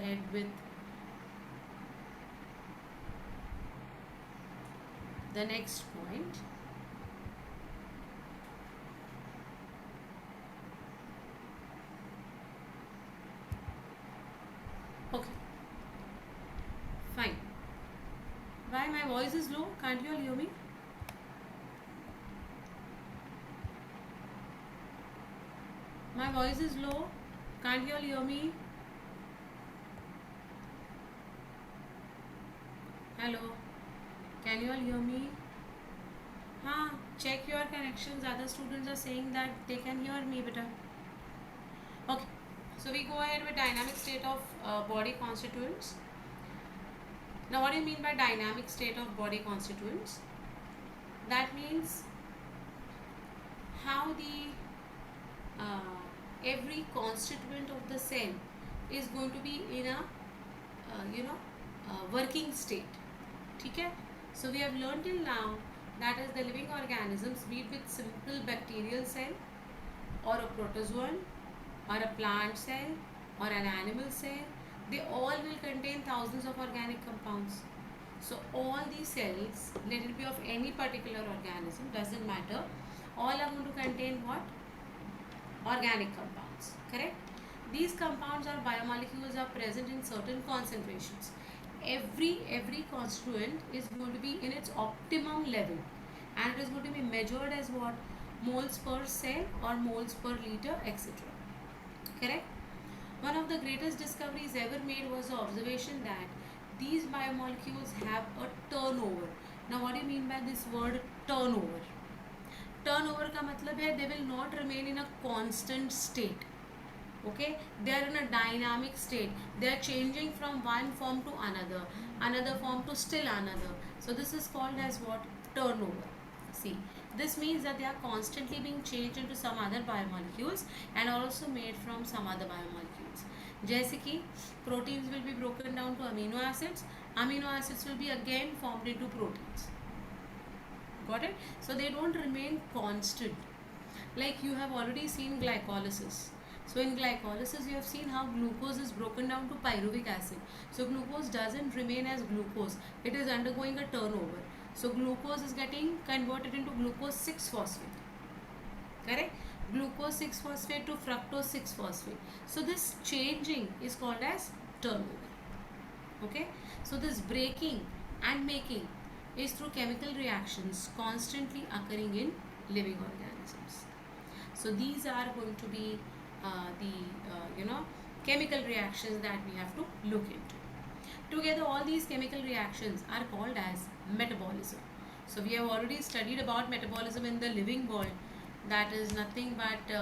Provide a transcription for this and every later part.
ahead with the next point. Okay, fine. Why my voice is low? Can't you all hear me? My voice is low. Can't you all hear me? Hello. Can you all hear me? Huh? Check your connections. Other students are saying that they can hear me better. Okay. So we go ahead with dynamic state of body constituents. Now, what do you mean by dynamic state of body constituents? That means how the every constituent of the cell is going to be in a working state. Okay, so we have learned till now that is the living organisms, be it with simple bacterial cell or a protozoan or a plant cell or an animal cell, they all will contain thousands of organic compounds. So all these cells, let it be of any particular organism, doesn't matter, all are going to contain what? Organic compounds, correct? These compounds or biomolecules are present in certain concentrations. Every constituent is going to be in its optimum level, and it is going to be measured as what? Moles per cell or moles per liter, etc. Correct? One of the greatest discoveries ever made was the observation that these biomolecules have a turnover. Now, what do you mean by this word turnover? Turnover का मतलब है they will not remain in a constant state. Okay, they are in a dynamic state. They are changing from one form to another form to still another. So this is called as what? Turnover. See, this means that they are constantly being changed into some other biomolecules and also made from some other biomolecules. जैसे कि proteins will be broken down to amino acids. Amino acids will be again formed into proteins. Got it? So they don't remain constant. Like you have already seen glycolysis. So in glycolysis you have seen how glucose is broken down to pyruvic acid. So glucose doesn't remain as glucose. It is undergoing a turnover. So glucose is getting converted into glucose 6-phosphate. Correct? Glucose 6-phosphate to fructose 6-phosphate. So this changing is called as turnover. Okay? So this breaking and making is through chemical reactions constantly occurring in living organisms. So these are going to be chemical reactions that we have to look into. Together, all these chemical reactions are called as metabolism. So we have already studied about metabolism in the living world. That is nothing but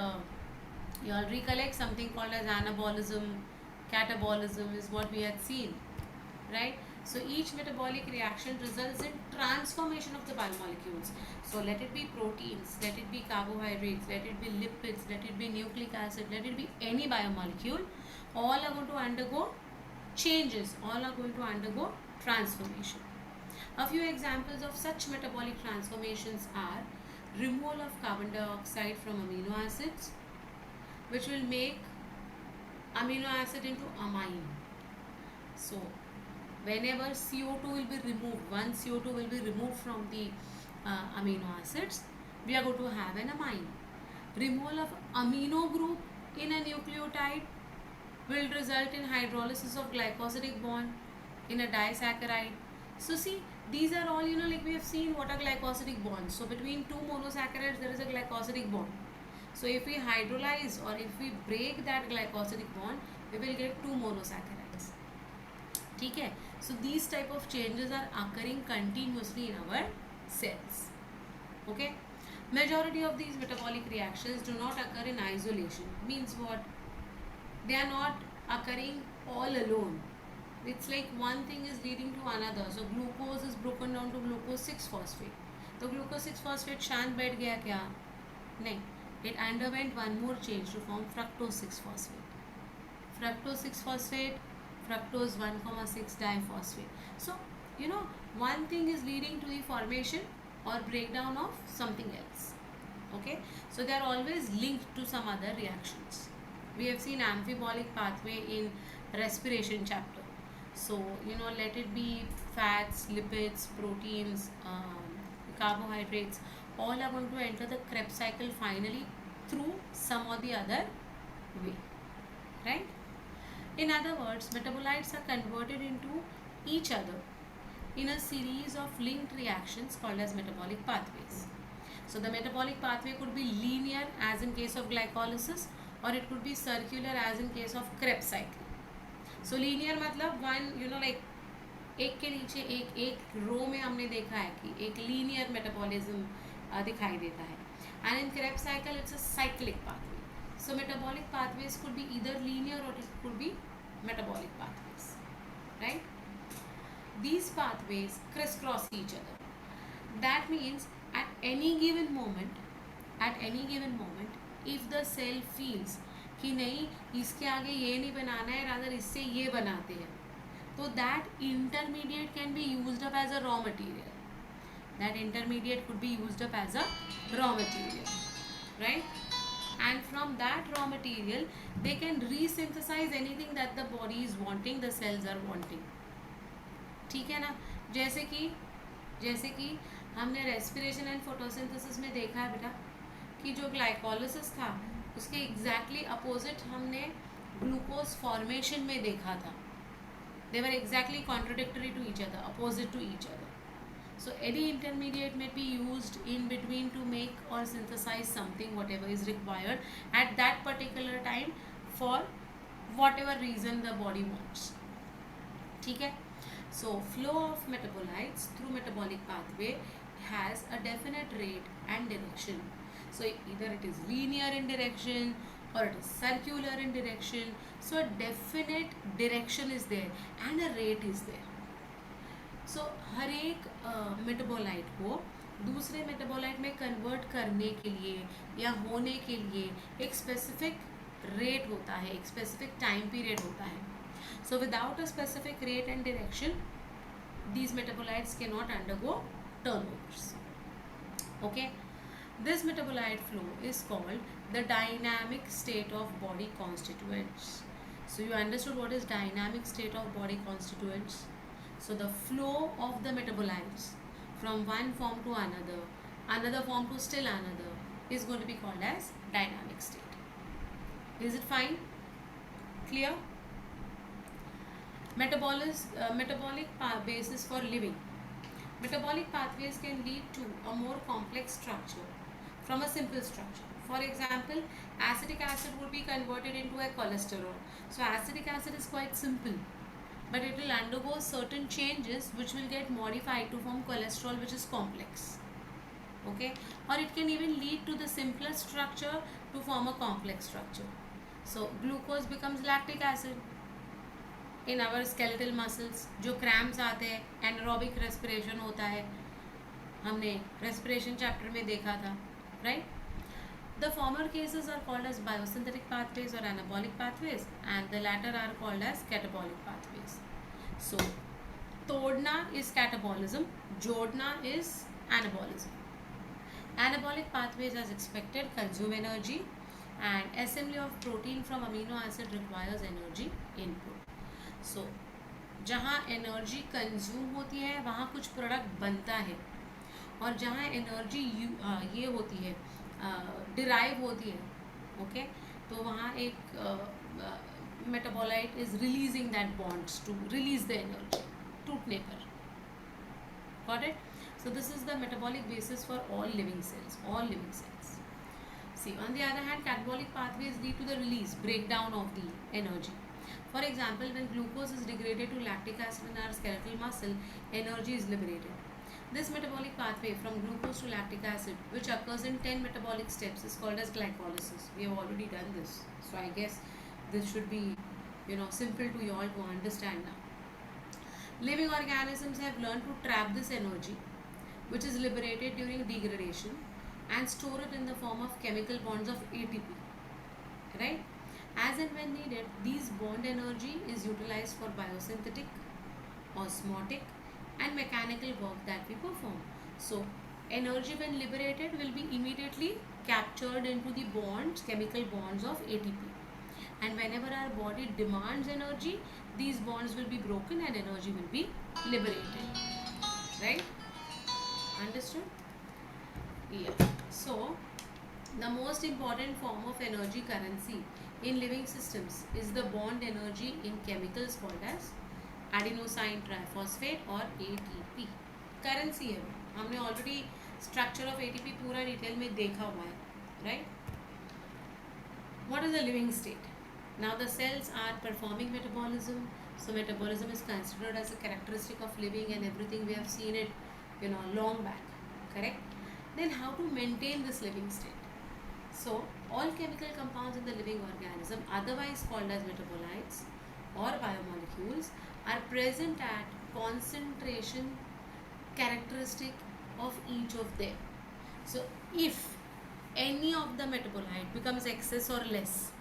you all recollect something called as anabolism, catabolism is what we had seen, right? So each metabolic reaction results in transformation of the biomolecules. So let it be proteins, let it be carbohydrates, let it be lipids, let it be nucleic acid, let it be any biomolecule, all are going to undergo changes, all are going to undergo transformation. A few examples of such metabolic transformations are removal of carbon dioxide from amino acids, which will make amino acid into amine. So whenever CO2 will be removed, one CO2 will be removed from the amino acids, we are going to have an amine. Removal of amino group in a nucleotide will result in hydrolysis of glycosidic bond in a disaccharide. So see, these are all, like we have seen what are glycosidic bonds. So between two monosaccharides there is a glycosidic bond. So if we hydrolyze or if we break that glycosidic bond, we will get two monosaccharides. Okay? So these type of changes are occurring continuously in our cells. Okay? Majority of these metabolic reactions do not occur in isolation. Means what? They are not occurring all alone. It's like one thing is leading to another. So glucose is broken down to glucose 6-phosphate. तो glucose 6-phosphate शांत बैठ गया क्या? नहीं. It underwent one more change to form fructose 6-phosphate. Fructose 6-phosphate, fructose 1,6 diphosphate. So one thing is leading to the formation or breakdown of something else. Okay, so they are always linked to some other reactions. We have seen amphibolic pathway in respiration chapter. So, let it be fats, lipids, proteins, carbohydrates, all are going to enter the Krebs cycle finally through some or the other way, right? In other words, metabolites are converted into each other in a series of linked reactions called as metabolic pathways. So the metabolic pathway could be linear as in case of glycolysis, or it could be circular as in case of Krebs cycle. So linear मतलब one, like एक के नीचे एक एक रो में हमने देखा है कि एक लीनियर मेटाबॉलिज्म दिखाई देता है, and in Krebs cycle it's a cyclic pathway. So metabolic pathways could be either linear or it could be metabolic pathways, right? These pathways crisscross each other. That means at any given moment, if the cell feels कि नहीं इसके आगे ये नहीं बनाना है, rather इससे ये बनाते हैं, तो that intermediate can be used up as a raw material. That intermediate could be used up as a raw material, right? And from that raw material, they can resynthesize anything that the body is wanting, the cells are wanting. ठीक है ना? जैसे कि हमने respiration and photosynthesis में देखा है बेटा कि जो ग्लाइकोलिसिस था उसके एग्जैक्टली अपोजिट हमने ग्लूकोज फॉर्मेशन में देखा था. They were exactly contradictory to each other, opposite to each other. So any intermediate may be used in between to make or synthesize something, whatever is required at that particular time for whatever reason the body wants. ठीक है? So flow of metabolites through metabolic pathway has a definite rate and direction. So either it is linear in direction or it is circular in direction. So a definite direction is there and a rate is there. So हर एक metabolite को दूसरे metabolite में convert करने के लिए या होने के लिए एक स्पेसिफिक रेट होता है, एक स्पेसिफिक टाइम पीरियड होता है. So without a specific rate and direction, these metabolites cannot undergo turnovers. Okay, this metabolite flow is called the dynamic state of body constituents. So you understood what is dynamic state of body constituents? So the flow of the metabolites from one form to another form to still another is going to be called as dynamic state. Is it fine? Clear? Metabolic basis for living. Metabolic pathways can lead to a more complex structure from a simple structure. For example, acetic acid would be converted into a cholesterol. So acetic acid is quite simple, but it will undergo certain changes which will get modified to form cholesterol, which is complex. Okay, or it can even lead to the simplest structure to form a complex structure. So glucose becomes lactic acid. In our skeletal muscles जो cramps आते हैं, anaerobic respiration होता है, हमने respiration chapter में देखा था, right? The former cases are called as biosynthetic pathways और anabolic pathways and the latter are called as catabolic pathways. So तोड़ना इज कैटाबॉलिज्म, जोड़ना is anabolism. Anabolic pathways, as expected, consume energy, and assembly of protein from amino acid requires energy input. So जहाँ energy consume होती है वहाँ कुछ product बनता है, और जहाँ एनर्जी ये होती है डिराइव होती है, ओके, तो वहाँ एक metabolite is releasing that bonds to release the energy टूटने पर. Got it? So this is the metabolic basis for all living cells. See, on the other hand, catabolic pathways lead to the release, breakdown of the energy. For example, when glucose is degraded to lactic acid in our skeletal muscle, energy is liberated. This metabolic pathway from glucose to lactic acid, which occurs in 10 metabolic steps, is called as glycolysis. We have already done this, so I guess this should be, simple to you all to understand now. Living organisms have learned to trap this energy, which is liberated during degradation, and store it in the form of chemical bonds of ATP, right? As and when needed, these bond energy is utilized for biosynthetic, osmotic, and mechanical work that we perform. So energy when liberated will be immediately captured into the bonds, chemical bonds of ATP. and whenever our body demands energy, these bonds will be broken and energy will be liberated. Right? Understood? Yeah. So the most important form of energy currency in living systems is the bond energy in chemicals called as adenosine triphosphate or ATP. Currency है वो, हमने already structure of ATP पूरा detail में देखा हुआ है, right? What is the living state? Now the cells are performing metabolism. So metabolism is considered as a characteristic of living, and everything we have seen it, long back, correct? Then how to maintain this living state? So all chemical compounds in the living organism, otherwise called as metabolites or biomolecules, are present at concentration characteristic of each of them. So if any of the metabolite becomes excess or less,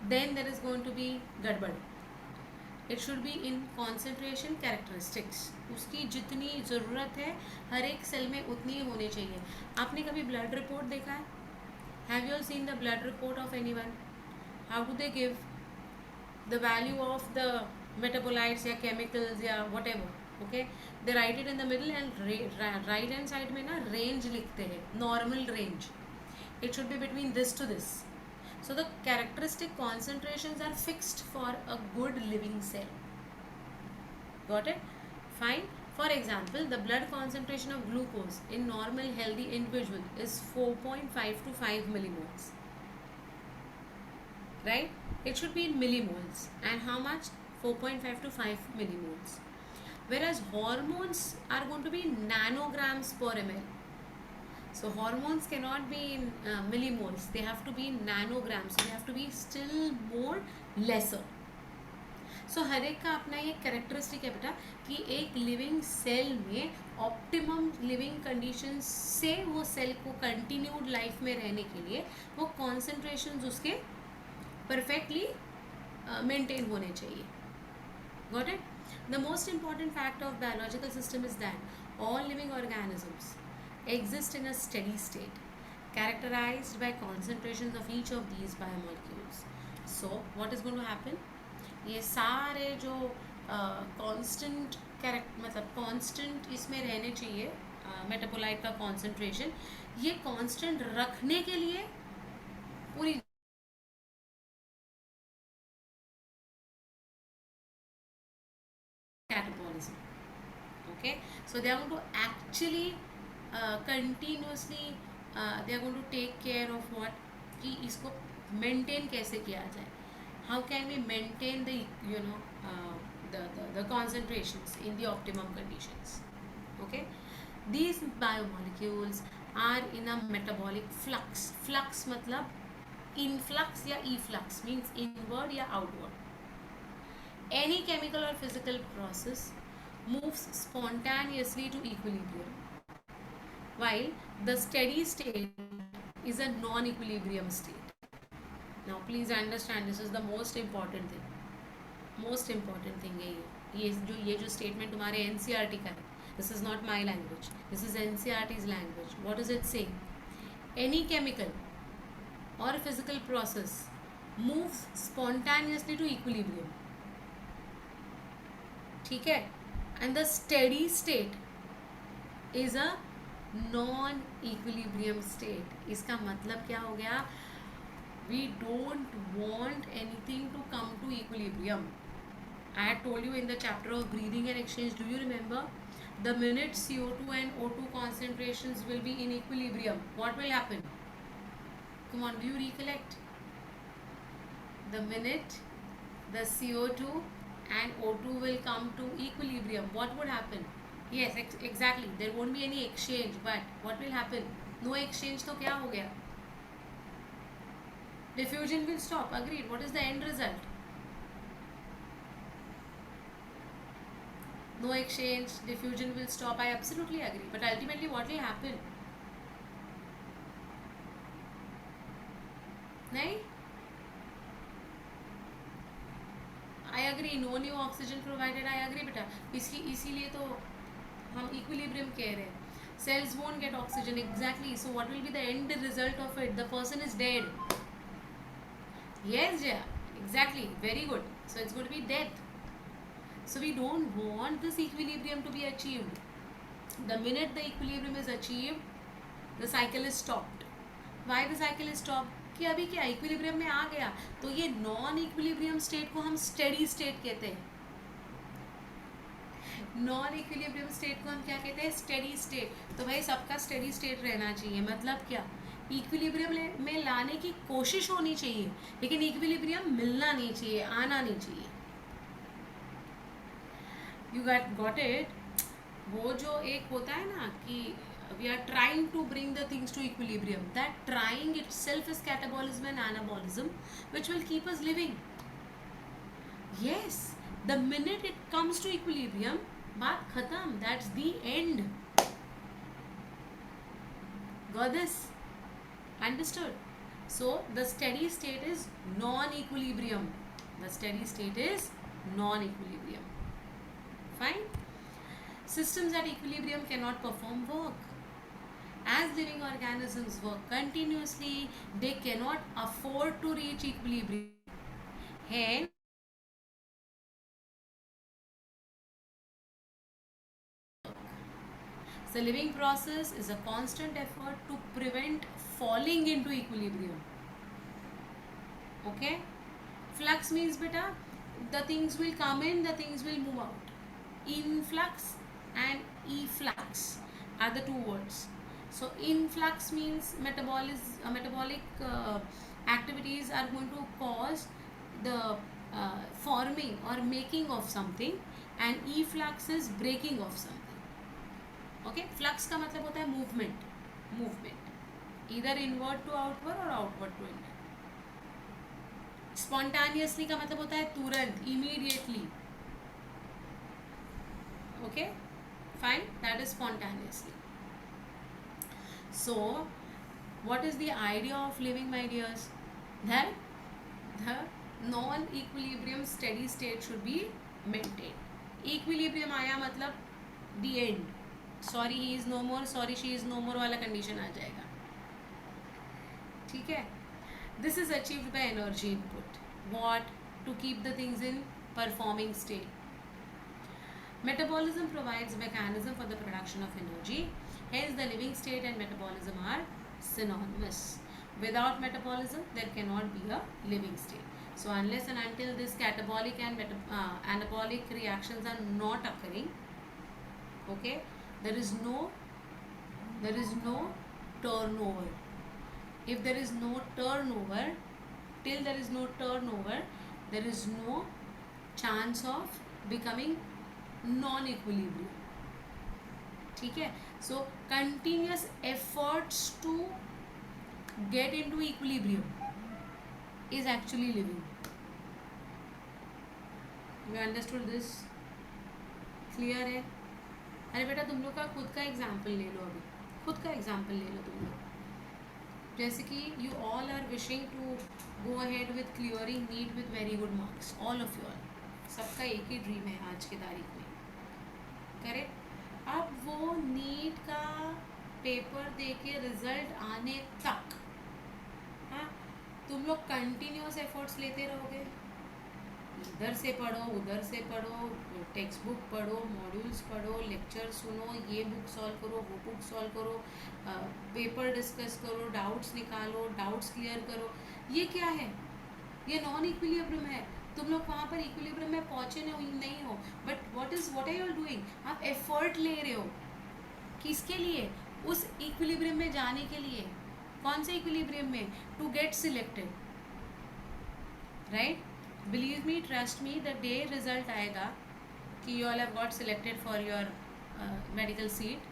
then there is going to be gadbad. It should be in concentration characteristics. उसकी जितनी ज़रूरत है हर एक cell में उतनी ही होनी चाहिए. आपने कभी ब्लड रिपोर्ट देखा है? Have you all seen the blood report of anyone? How do they give the value of the metabolites या chemicals या whatever? Okay, they write it in the middle and right hand side में ना range लिखते हैं, normal range. It should be between this to this. So the characteristic concentrations are fixed for a good living cell. Got it? Fine. For example, the blood concentration of glucose in normal healthy individual is 4.5 to 5 millimoles. Right? It should be in millimoles. And how much? 4.5 to 5 millimoles. Whereas hormones are going to be nanograms per ml. So hormones cannot be in millimoles. They have to be in nanograms. So they have to be still more lesser. So हर एक का अपना ये characteristic है बेटा कि एक living cell में optimum living conditions से वो सेल को कंटिन्यूड लाइफ में रहने के लिए वो कॉन्सेंट्रेशंस उसके परफेक्टली मेंटेन होने चाहिए. Got it? The most important fact of biological system is that all living organisms exist in a steady state characterized by concentrations of each of these biomolecules. So what is going to happen? ये सारे जो constant मतलब constant इसमें रहने चाहिए metabolite का concentration, ये constant रखने के लिए पूरी catabolism. Okay, so they are going to actually continuously they are going to take care of what कि इसको maintain कैसे किया जाए. How can we maintain the the concentrations in the optimum conditions? Okay, these biomolecules are in a metabolic flux. Flux मतलब influx या efflux means inward या outward. Any chemical or physical process moves spontaneously to equilibrium, while the steady state is a non-equilibrium state. Now please understand, this is the most important thing. Most important thing है ये जो statement तुम्हारे NCERT का है. This is not my language. This is NCERT's language. What is it saying? Any chemical or physical process moves spontaneously to equilibrium. ठीक है? And the steady state is a non-equilibrium state. इसका मतलब क्या हो गया? We don't want anything to come to equilibrium. I had told you in the chapter of breathing and exchange, do you remember? The minute CO2 and O2 concentrations will be in equilibrium, what will happen? Come on, do you recollect? The minute the CO2 and O2 will come to equilibrium, what would happen? Yes, exactly. There won't be any exchange, but what will happen? No exchange, तो क्या हो गया? Diffusion will stop. Agreed. What is the end result? No exchange, diffusion will stop. I absolutely agree. But ultimately, what will happen? Nahin? I agree. No new oxygen provided. I agree, beta. इसीलिए तो हम equilibrium कह रहे हैं. Cells won't get oxygen exactly. So what will be the end result of it? The person is dead. Yes, Jaya, exactly, very good. So it's going to be death. So we don't want this equilibrium to be achieved. The minute the equilibrium is achieved, the cycle is stopped. Why the cycle is stopped? कि अभी क्या equilibrium में आ गया तो ये non equilibrium state को हम steady state कहते हैं. नॉन इक्विलिब्रियम स्टेट को हम क्या कहते हैं? Steady state. तो भाई सबका स्टेडी स्टेट रहना चाहिए. मतलब क्या? इक्विलिब्रियम में लाने की कोशिश होनी चाहिए लेकिन इक्विलिब्रियम मिलना नहीं चाहिए, आना नहीं चाहिए. You got it. वो जो एक होता है ना कि we are trying to bring the things to equilibrium, that trying itself is catabolism and anabolism which will keep us living. Yes, the minute it comes to equilibrium, baat khatam, that's the end. Got this? Understood? So the steady state is non-equilibrium. The steady state is non-equilibrium. Fine. Systems at equilibrium cannot perform work. As living organisms work continuously, they cannot afford to reach equilibrium. Hence, the living process is a constant effort to prevent falling into equilibrium. Okay? Flux means beta, the things will come in, the things will move out. Influx and efflux are the two words. So influx means metabolic activities are going to cause the forming or making of something, and efflux is breaking of something. Okay, flux का मतलब होता है movement, either inward to outward or outward to inward. Spontaneously का मतलब होता है तुरंत, immediately. Okay, fine, that is spontaneously. So what is the idea of living, my dears? That the non-equilibrium steady state should be maintained. Equilibrium आया मतलब the end. Sorry he is no more, sorry she is no more वाला condition आ जाएगा. ठीक है? This is achieved by energy input. What? To keep the things in performing state. Metabolism provides a mechanism for the production of energy. Hence, the living state and metabolism are synonymous. Without metabolism, there cannot be a living state. So, unless and until this catabolic and anabolic reactions are not occurring, okay, there is no turnover. If there is no turnover, till there is no turnover, there is no chance of becoming non-equilibrium. ठीक है? So continuous efforts to get into equilibrium is actually living. You understood this? Clear है? अरे बेटा तुम लोग का खुद का एग्जाम्पल ले लो. अभी खुद का एग्जाम्पल ले लो तुम लोग. जैसे कि you all are wishing to go ahead with clearing NEET with very good marks. All of you all. सबका एक ही ड्रीम है आज की तारीख में. करेक्ट? अब वो नीट का पेपर दे के रिजल्ट आने तक, हाँ, तुम लोग कंटिन्यूस एफर्ट्स लेते रहोगे. इधर से पढ़ो, उधर से पढ़ो, टेक्स्ट बुक पढ़ो, मॉड्यूल्स पढ़ो, लेक्चर सुनो, ये बुक सॉल्व करो, वो बुक सॉल्व करो, पेपर डिस्कस करो, डाउट्स निकालो, डाउट्स क्लियर करो. ये क्या है? ये नॉन इक्विलिब्रियम है. तुम लोग वहाँ पर इक्विलिब्रियम में पहुँचे नहीं हो. But what are you doing? आप एफर्ट ले रहे हो. किसके लिए? उस इक्विलिब्रियम में जाने के लिए. कौन से इक्विलिब्रियम में? To get selected. Right? Believe me, trust me, the day result आएगा कि you all have got selected for your medical seat,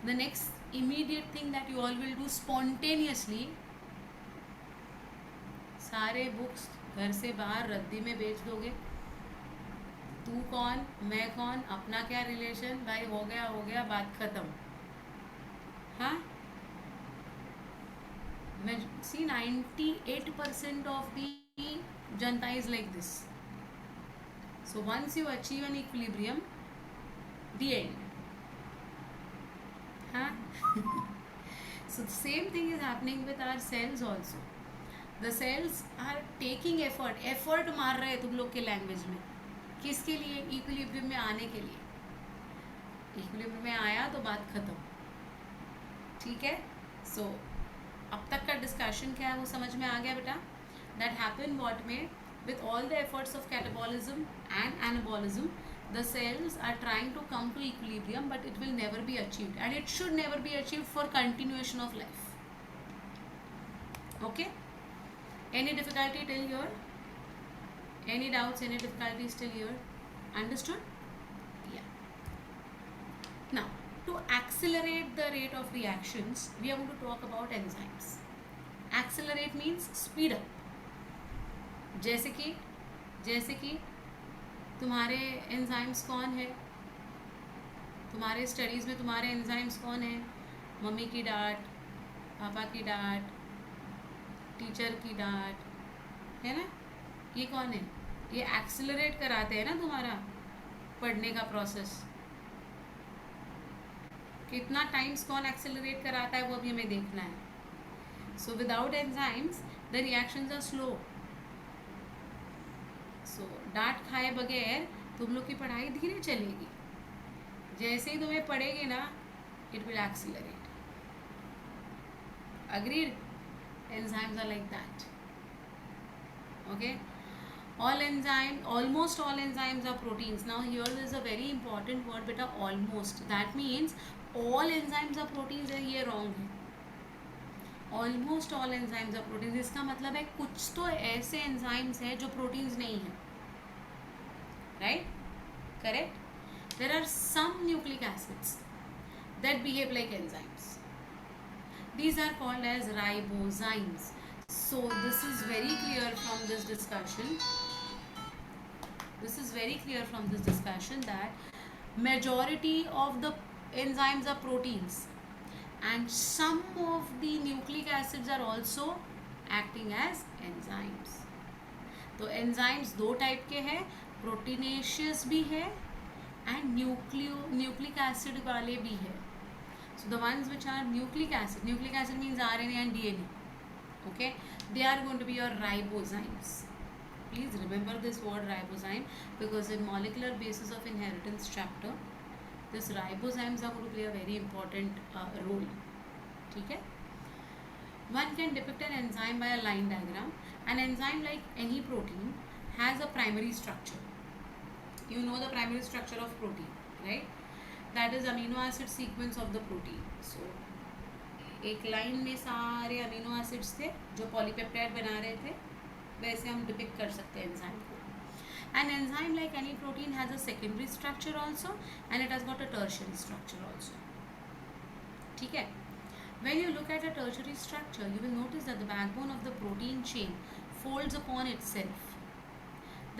the next immediate thing that you all will do spontaneously, सारे books घर से बाहर रद्दी में बेच दोगे. तू कौन, मैं कौन, अपना क्या रिलेशन, भाई हो गया, बात खत्म. हाँ, मैं सी 98% ऑफ दी जनता is like this. So once you achieve an equilibrium, the end. हाँ. So the same thing is happening with our cells also. The cells are taking effort, effort मार रहे हैं तुम लोग के लैंग्वेज में, किसके लिए? इक्विलिब्रियम में आने के लिए। इक्विलिब्रियम में आया तो बात खत्म, ठीक है। सो अब तक का डिस्कशन क्या है वो समझ में आ गया बेटा? दैट हैपन व्हाट में, with all the efforts of catabolism and anabolism, the cells are trying to come to equilibrium, but it will never be achieved, and it should never be achieved for continuation of life. Okay, any difficulty till here? Any doubts, any difficulties till here? Understood? Yeah. Now, to accelerate the rate of reactions, we are going to talk about enzymes. Accelerate means speed up. जैसे कि तुम्हारे enzymes कौन है? तुम्हारे studies में तुम्हारे enzymes कौन है? मम्मी की डांट, पापा की डांट, टीचर की डांट, है ना? ये कौन है? ये एक्सेलरेट कराते हैं ना तुम्हारा पढ़ने का प्रोसेस। कितना टाइम्स कौन एक्सेलरेट कराता है वो भी हमें देखना है। So without enzymes the reactions are slow. So डांट खाए बगैर तुम लोग की पढ़ाई धीरे चलेगी। जैसे ही तुम्हें पढ़ेगी ना, it will accelerate. Agreed? Enzymes are like that. Okay, almost all enzymes are proteins. Now here there is a very important word beta, almost. That means all enzymes are proteins है, ये wrong है। Almost all enzymes are proteins, इसका मतलब है कुछ तो ऐसे enzymes हैं जो प्रोटीन्स नहीं हैं, right? Correct? There are some nucleic acids that behave like enzymes, these are called as ribozymes. So this is very clear from this discussion. This is very clear from this discussion that majority of the enzymes are proteins, and some of the nucleic acids are also acting as enzymes. तो enzymes दो type के हैं, proteinaceous भी है and nucleic acid वाले भी है. So the ones which are nucleic acid means RNA and DNA. Okay, they are going to be your ribozymes. Please remember this word ribozyme, because in molecular basis of inheritance chapter, this ribozymes are going to play a very important role. ठीक है? One can depict an enzyme by a line diagram. An enzyme, like any protein, has a primary structure. You know the primary structure of protein, right? That is amino acid sequence of the protein. So एक line में सारे amino acids थे जो polypeptide बना रहे थे, वैसे हम डिपिक्ट कर सकते हैं एंजाइम को. An enzyme, like any protein, has a secondary structure also, and it has got a tertiary structure also. ठीक है? When you look at a tertiary structure, you will notice that the backbone of the protein chain folds upon itself.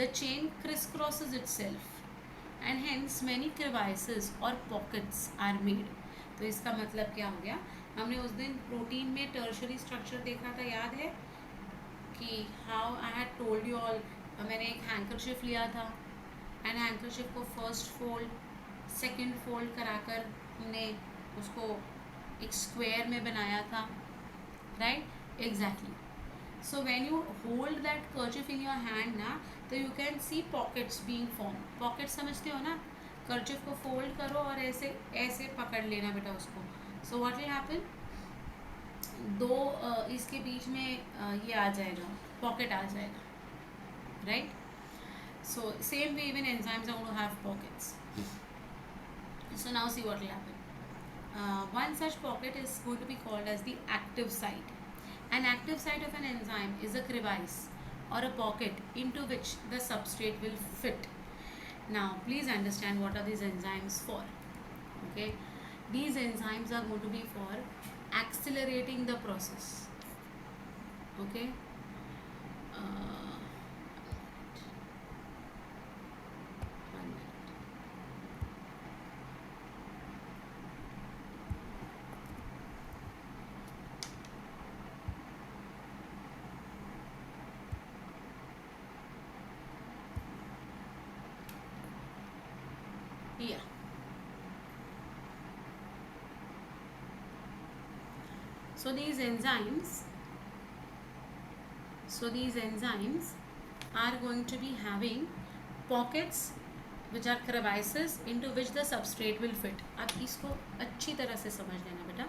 The chain crisscrosses itself, and hence many crevices or pockets are made. तो इसका मतलब क्या हो गया? हमने उस दिन protein में टर्शरी स्ट्रक्चर देखा था, याद है कि how I had told you all. मैंने एक हैंकरशिप लिया था एंड हैंकरशिप को फर्स्ट फोल्ड सेकंड फोल्ड कराकर हमने उसको एक स्क्वायर में बनाया था, right? Exactly. So when you hold that कर्चिफ in your hand ना, तो you can see pockets being form. Pocket समझते हो ना? कर्चिफ को फोल्ड करो और ऐसे ऐसे पकड़ लेना बेटा उसको. सो व्हाट विल हैपन, दो इसके बीच में ये आ जाएगा, पॉकेट आ जाएगा, right? So same way even enzymes are going to have pockets. So now see what will happen. One such pocket is going to be called as the active site. An active site of an enzyme is a crevice or a pocket into which the substrate will fit. Now please understand what are these enzymes for. Okay, these enzymes are going to be for accelerating the process. Okay, one minute. Yeah. So these enzymes So these enzymes are going to be having pockets which are crevices into which the substrate will fit. अब इसको अच्छी तरह से समझ लेना बेटा.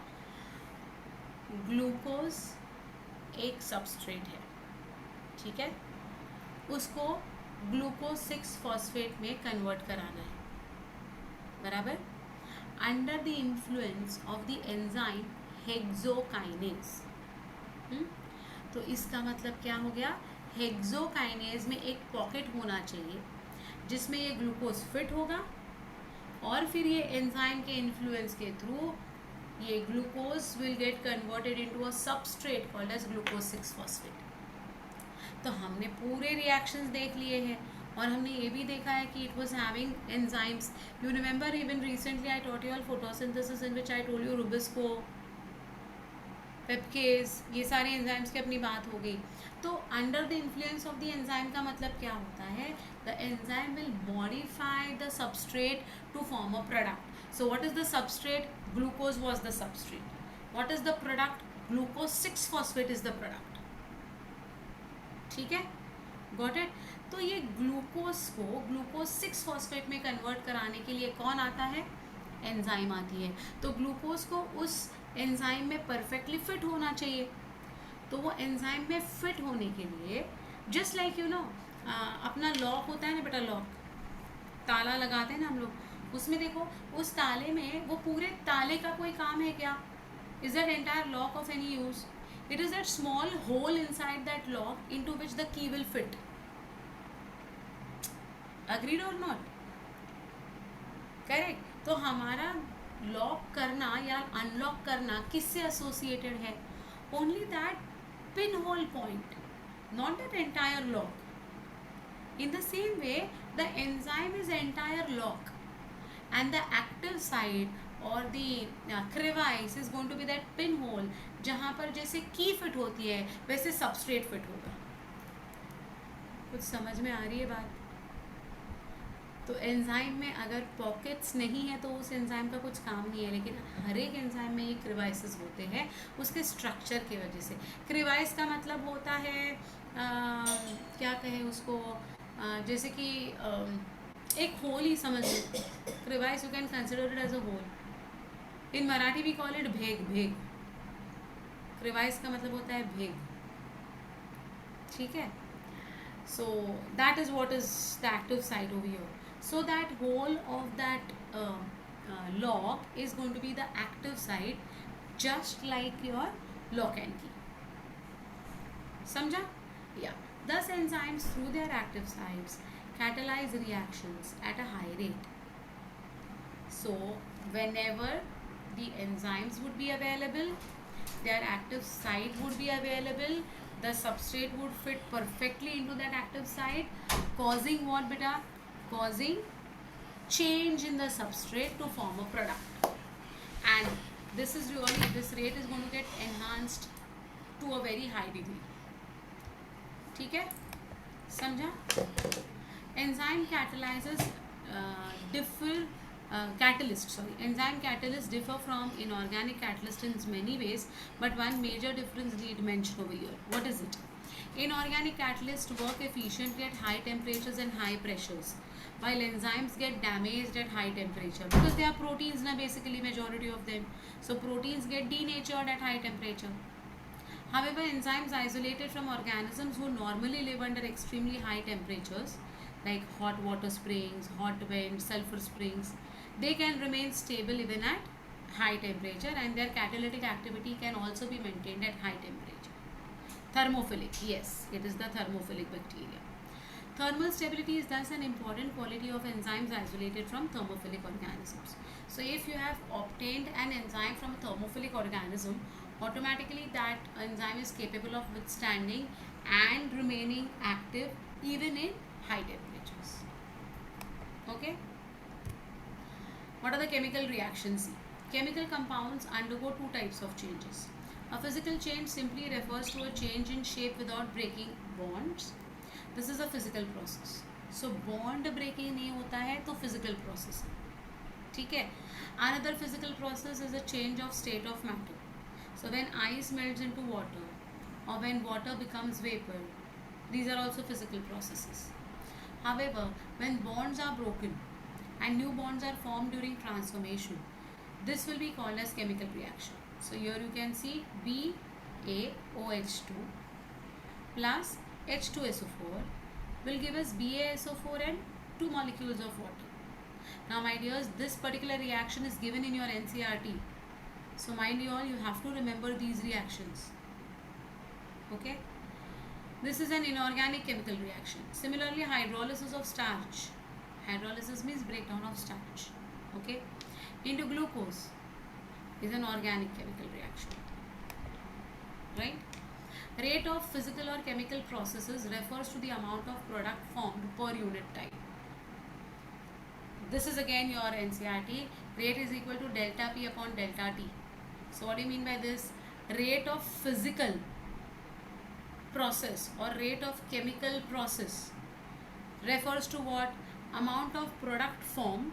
Glucose एक substrate है, ठीक है, उसको ग्लूकोज 6 फॉस्फेट में कन्वर्ट कराना है, बराबर, under the influence of the enzyme hexokinase. तो इसका मतलब क्या हो गया, हेक्सोकाइनेज में एक पॉकेट होना चाहिए जिसमें ये ग्लूकोज फिट होगा और फिर ये एंजाइम के इन्फ्लुएंस के थ्रू ये glucose will get converted into a substrate called as glucose 6 phosphate. तो हमने पूरे रिएक्शंस देख लिए हैं और हमने ये भी देखा है कि it was having enzymes. You remember even recently I taught you all photosynthesis in which I told you rubisco, PEPcase, ये सारे एंजाइम्स की अपनी बात हो गई. तो under the influence of the enzyme का मतलब क्या होता है, the enzyme will modify the substrate to form a product. So what is the substrate, glucose was the substrate. What is the product, glucose 6 phosphate is the product. ठीक है, got it. तो ये glucose को glucose 6 phosphate में convert कराने के लिए कौन आता है, एंजाइम आती है. तो ग्लूकोज को उस एंजाइम में परफेक्टली फिट होना चाहिए. तो वो एंजाइम में फिट होने के लिए जस्ट लाइक यू नो अपना लॉक होता है ना बेटा, लॉक ताला लगाते हैं ना हम लोग, उसमें देखो उस ताले में वो पूरे ताले का कोई काम है क्या, is that entire lock of any use. It is that small hole inside that lock into which the key will fit. Agreed और नॉट, करेक्ट. तो हमारा लॉक करना या अनलॉक करना किससे एसोसिएटेड है, only that pin hole point, not that entire lock. In the same way the enzyme is entire lock and the active side और the crevice is going to be that pin hole, जहाँ पर जैसे की fit होती है वैसे substrate fit होगा. कुछ समझ में आ रही है बात. तो एंजाइम में अगर पॉकेट्स नहीं है तो उस एंजाइम का कुछ काम नहीं है, लेकिन हर एक एंजाइम में ये क्रिवाइसेस होते हैं उसके स्ट्रक्चर की वजह से. क्रिवाइस का मतलब होता है क्या कहें उसको, जैसे कि एक होल ही समझ लो. Crevice you can consider it as a hole. In Marathi we call it भेग. भेग क्रिवाइस का मतलब होता है भेग, ठीक है. So that is what is the active site over here. So that whole of that lock is going to be the active site, just like your lock and key. Samjha? Yeah. Thus enzymes through their active sites catalyze reactions at a high rate. So whenever the enzymes would be available, their active site would be available, the substrate would fit perfectly into that active site, causing what beta, causing change in the substrate to form a product. And this is really, this rate is going to get enhanced to a very high degree. ठीक है, समझा. enzyme catalyzes enzyme catalysts differ from inorganic catalysts in many ways, but one major difference need mention over here. What is it? Inorganic catalysts work efficiently at high temperatures and high pressures, while enzymes get damaged at high temperature because they are proteins na, basically majority of them. So proteins get denatured at high temperature. However, enzymes isolated from organisms who normally live under extremely high temperatures like hot water springs, hot vents, sulfur springs, they can remain stable even at high temperature, and their catalytic activity can also be maintained at high temperature. Thermophilic, yes, it is the thermophilic bacteria. Thermal stability is thus an important quality of enzymes isolated from thermophilic organisms. So if you have obtained an enzyme from a thermophilic organism, automatically that enzyme is capable of withstanding and remaining active even in high temperatures. Okay. What are the chemical reactions? Chemical compounds undergo two types of changes. A physical change simply refers to a change in shape without breaking bonds. This is a physical process. So bond breaking नहीं होता है तो physical process है, ठीक है. Another physical process is a change of state of matter. So when ice melts into water or when water becomes vapor, These are also physical processes. However, when bonds are broken and new bonds are formed during transformation, this will be called as chemical reaction. So here you can see BaOH2 plus H2SO4 will give us BaSO4 and 2 molecules of water. Now my dears, this particular reaction is given in your NCERT. So mind you all, you have to remember these reactions. Okay. This is an inorganic chemical reaction. Similarly, hydrolysis of starch. Hydrolysis means breakdown of starch. Okay. Into glucose is an organic chemical reaction. Right. Rate of physical or chemical processes refers to the amount of product formed per unit time. This is again your NCERT. Rate is equal to delta P upon delta T. So what do you mean by this? Rate of physical process or rate of chemical process refers to what? Amount of product formed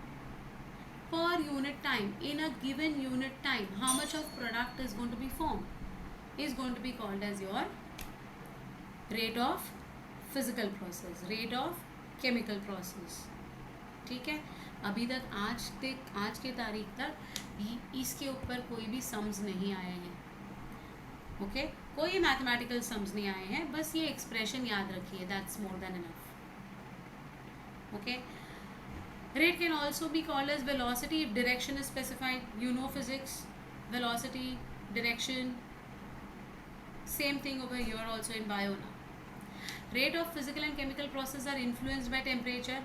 per unit time. In a given unit time, how much of product is going to be formed is going to be called as your rate of physical process, rate of chemical process. ठीक है, अभी तक आज के तारीख तक इसके ऊपर कोई भी सम्स नहीं आए हैं. ओके, कोई मैथमेटिकल सम्स नहीं आए हैं, बस ये एक्सप्रेशन याद रखिए, that's more than enough. Okay, rate can also be called as velocity if direction is specified. You know physics, velocity, direction, same thing over here also in bio now. Rate of physical and chemical process are influenced by temperature.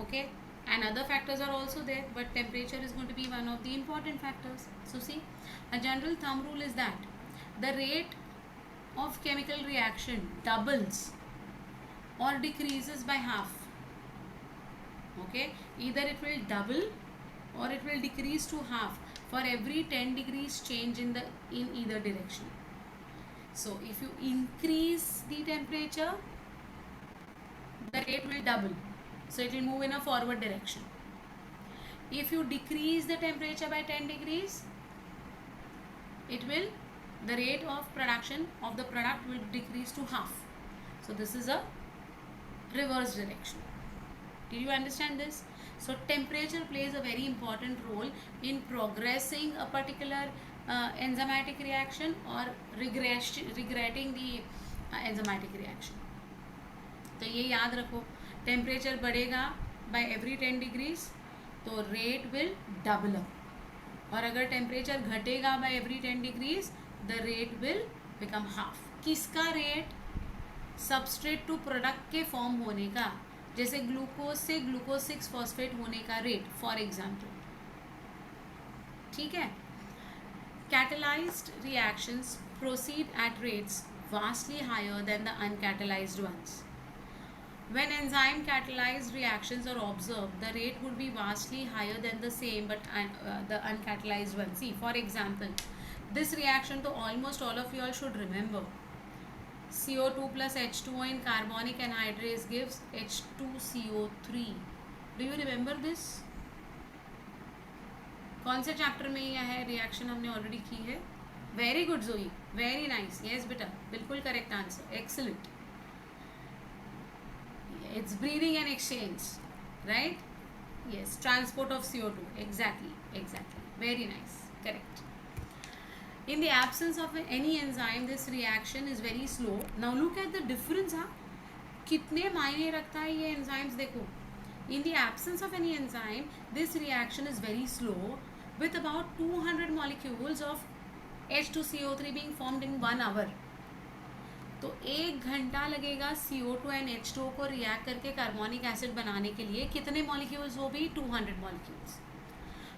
Okay, and other factors are also there, but temperature is going to be one of the important factors. So see, a general thumb rule is that the rate of chemical reaction doubles or decreases by half. Okay, either it will double or it will decrease to half for every 10 degrees change in either direction. So if you increase the temperature, the rate will double, so it will move in a forward direction. If you decrease the temperature by 10 degrees, the rate of production of the product will decrease to half. So this is a reverse direction. Did you understand this? So temperature plays a very important role in progressing a particular enzymatic reaction or regretting the enzymatic reaction. तो ये याद रखो, temperature बढ़ेगा by every 10 degrees तो rate will double up, और अगर temperature घटेगा by every 10 degrees the rate will become half. किसका रेट? सबस्ट्रेट टू प्रोडक्ट के फॉर्म होने का, जैसे ग्लूकोज से ग्लूकोज 6 फॉस्फेट होने का रेट फॉर एग्जाम्पल. ठीक है. Catalyzed reactions proceed at rates vastly higher than the uncatalyzed ones. When enzyme catalyzed reactions are observed, the rate would be vastly higher than the same but the uncatalyzed one. See, for example, this reaction to almost all of you all should remember. CO2 plus H2O in carbonic anhydrase gives H2CO3. Do you remember this? कौन से chapter में यह है reaction हमने already की है? Very good जोई, very nice. Yes बेटा, बिल्कुल correct answer, excellent. It's breathing and exchange, right? Yes, transport of CO2, exactly, very nice, correct. In the absence of any enzyme, this reaction is very slow. Now look at the difference. कितने मायने रखता है ये enzymes, देखो. In the absence of any enzyme, this reaction is very slow with about 200 molecules of H2CO3 being formed in 1 hour. तो 1 घंटा लगेगा CO2 and H2O को रिएक्ट करके कार्बोनिक एसिड बनाने के लिए. कितने मॉलिक्यूल्स वो भी? 200 molecules.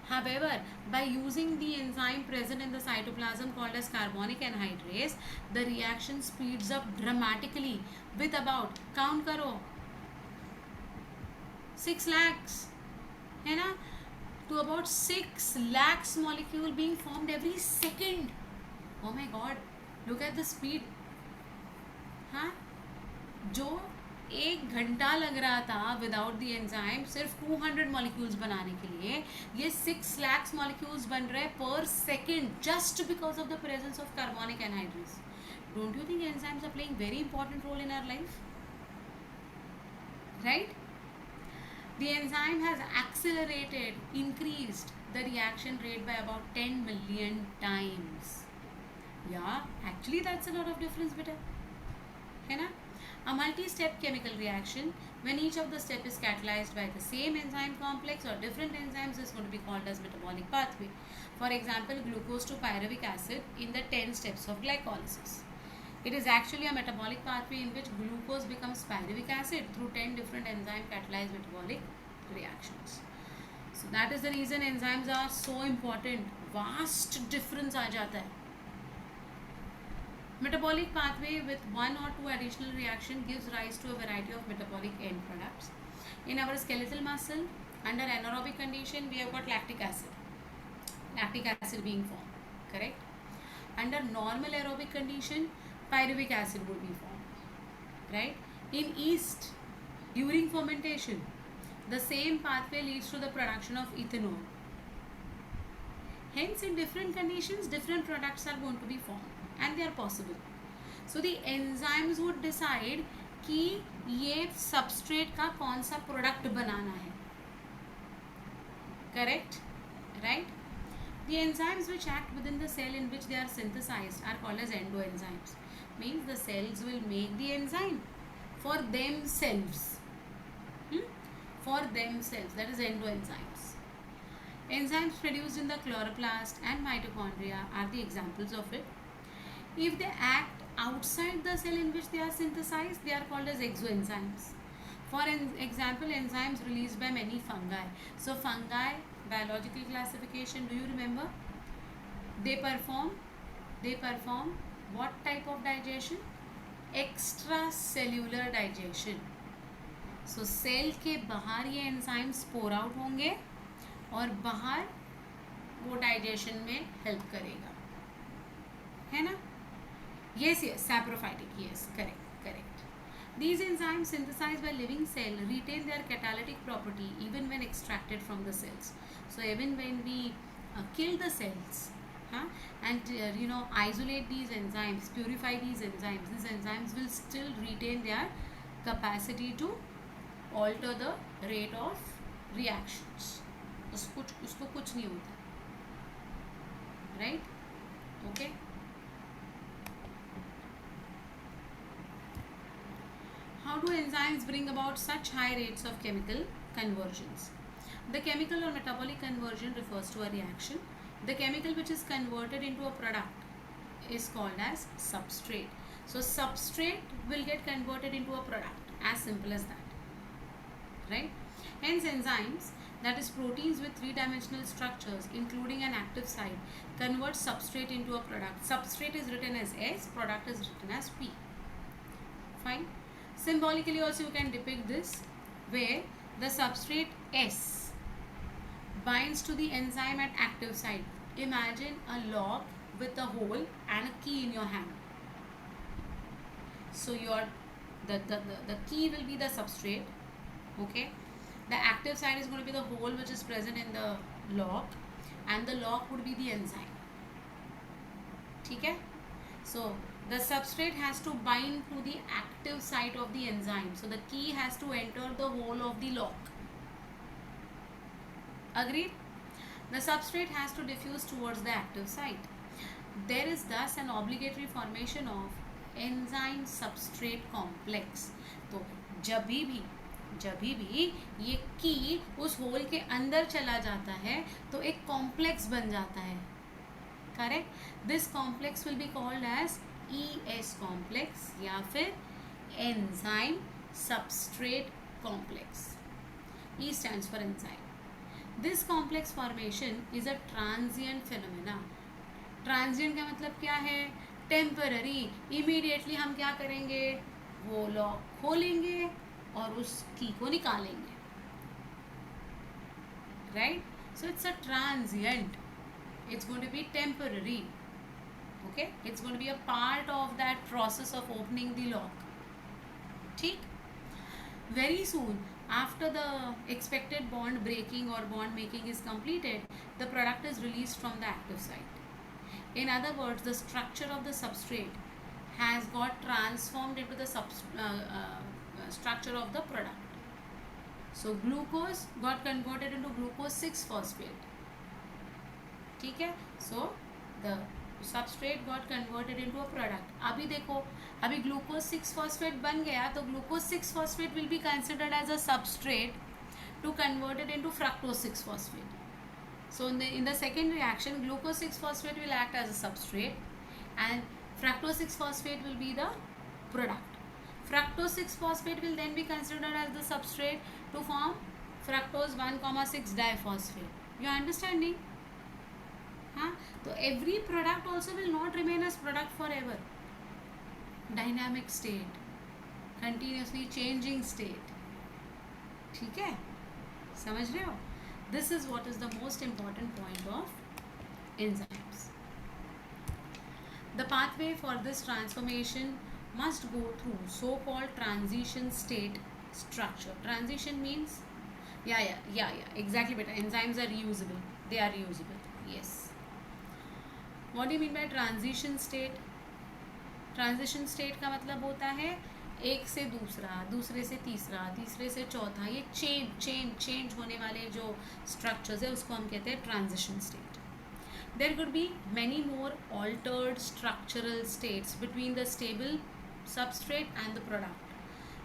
However, by using the enzyme present in the cytoplasm called as carbonic anhydrase, the reaction speeds up dramatically with about, count करो, 6 lakhs, है ना, to about 6 lakhs molecule being formed every second. Oh my God, look at the speed. हाँ, जो 1 घंटा लग रहा था without the enzyme सिर्फ 200 मॉलिक्यूल्स बनाने के लिए, ये 6 lakhs मॉलिक्यूल्स बन रहे हैं पर second, just because of the presence of carbonic anhydrase. Don't you think enzymes are playing very important role in our life? Right? The enzyme has accelerated, increased the reaction rate by about 10 million times. Yeah, actually that's a lot of difference, beta. है ना? A multi-step chemical reaction, when each of the step is catalyzed by the same enzyme complex or different enzymes, is going to be called as metabolic pathway. For example, glucose to pyruvic acid in the 10 steps of glycolysis. It is actually a metabolic pathway in which glucose becomes pyruvic acid through 10 different enzyme catalyzed metabolic reactions. So that is the reason enzymes are so important. Vast difference आ जाता है. Metabolic pathway with one or two additional reaction gives rise to a variety of metabolic end products. In our skeletal muscle, under anaerobic condition, we have got lactic acid being formed, correct? Under normal aerobic condition, pyruvic acid would be formed, right? In yeast, during fermentation, the same pathway leads to the production of ethanol. Hence, in different conditions, different products are going to be formed and they are possible. So the enzymes would decide कि ये substrate का कौन सा product बनाना है, correct, right? The enzymes which act within the cell in which they are synthesized are called as endoenzymes. Means the cells will make the enzyme for themselves. For themselves, that is endoenzymes. Enzymes produced in the chloroplast and mitochondria are the examples of it. If they act outside the cell in which they are synthesized, they are called as exoenzymes. For example, enzymes released by many fungi. So fungi, biological classification, do you remember? They perform what type of digestion? Extracellular digestion. So cell के बाहर ये enzymes पोर out होंगे और बाहर वो digestion में help करेगा, है ना? Yes, saprophytic, yes, correct. These enzymes synthesized by living cell retain their catalytic property even when extracted from the cells. So even when we kill the cells, and isolate these enzymes, purify these enzymes will still retain their capacity to alter the rate of reactions. उसको कुछ नहीं होता, right? Okay. How do enzymes bring about such high rates of chemical conversions? The chemical or metabolic conversion refers to a reaction. The chemical which is converted into a product is called as substrate. So substrate will get converted into a product, as simple as that, right? Hence enzymes, that is proteins with three-dimensional structures including an active site, convert substrate into a product. Substrate is written as S, product is written as P. Fine. Symbolically also you can depict this, where the substrate S binds to the enzyme at active site. Imagine a lock with a hole and a key in your hand. So the key will be the substrate, okay? The active site is going to be the hole which is present in the lock, and the lock would be the enzyme. Okay? So the substrate has to bind to the active site of the enzyme. So the key has to enter the hole of the lock. Agreed? The substrate has to diffuse towards the active site. There is thus an obligatory formation of enzyme substrate complex. तो जब भी ये की उस whole के अंदर चला जाता है तो एक कॉम्प्लेक्स बन जाता है, correct? This complex will be called as ES complex या फिर enzyme substrate complex. E stands for enzyme. This complex formation is a transient phenomena. Transient का मतलब क्या है? Temporary. Immediately हम क्या करेंगे? वो लॉक खोलेंगे और उस की को निकालेंगे, right? So it's a transient. It's going to be temporary. Okay? It's going to be a part of that process of opening the lock. ठीक? Very soon after the expected bond breaking or bond making is completed, the product is released from the active site. In other words, the structure of the substrate has got transformed into the structure of the product. So glucose got converted into glucose 6 phosphate. ठीक है. So the substrate got converted into a product. अभी देखो, अभी glucose 6 phosphate बन गया, तो glucose 6 phosphate will be considered as a substrate to convert it into fructose 6 phosphate. So in the second reaction, glucose 6 phosphate will act as a substrate and fructose 6 phosphate will be the product. Fructose 6 phosphate will then be considered as the substrate to form fructose 1,6 diphosphate. You are understanding? Huh? So every product also will not remain as product forever. Dynamic state, continuously changing state. ठीक है? समझ रहे हो? This is what is the most important point of enzymes. The pathway for this transformation must go through so-called transition state structure. Transition means, exactly, beta. Enzymes are reusable. They are reusable. Yes. What do you mean by transition state? Transition state का मतलब होता है एक से दूसरा, दूसरे से तीसरा, तीसरे से चौथा, ये चेंज होने वाले जो स्ट्रक्चर्स है उसको हम कहते हैं transition state. There could be many more altered structural states between the stable substrate and the product.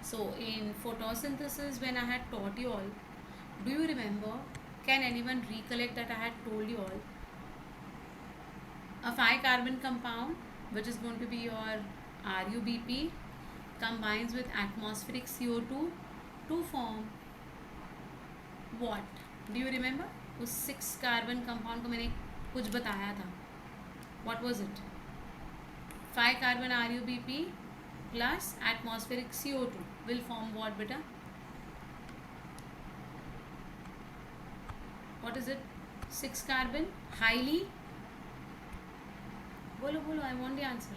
So in photosynthesis, when I had taught you all, do you remember, can anyone recollect that I had told you all, a 5 carbon compound which is going to be your RUBP combines with atmospheric CO2 to form what? Do you remember? उस 6 carbon compound को मैंने कुछ बताया था. What was it? 5 carbon RUBP plus atmospheric CO2 will form what, beta? What is it? 6 carbon highly. बोलो, I want the answer.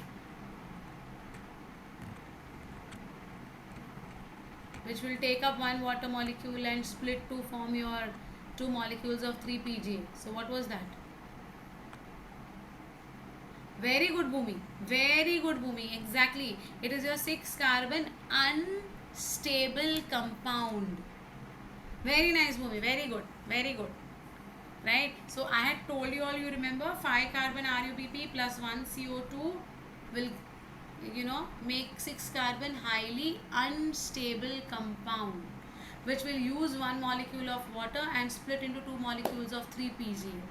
Which will take up one water molecule and split to form your 2 molecules of 3-PGA. So what was that? Very good, Bhumi. Very good, Bhumi. Exactly. It is your 6 carbon unstable compound. Very nice, Bhumi. Very good. Very good. Right? So I had told you all, you remember, 5 carbon RUBP plus 1 CO2 will, make 6 carbon highly unstable compound, which will use 1 molecule of water and split into 2 molecules of 3-PGA.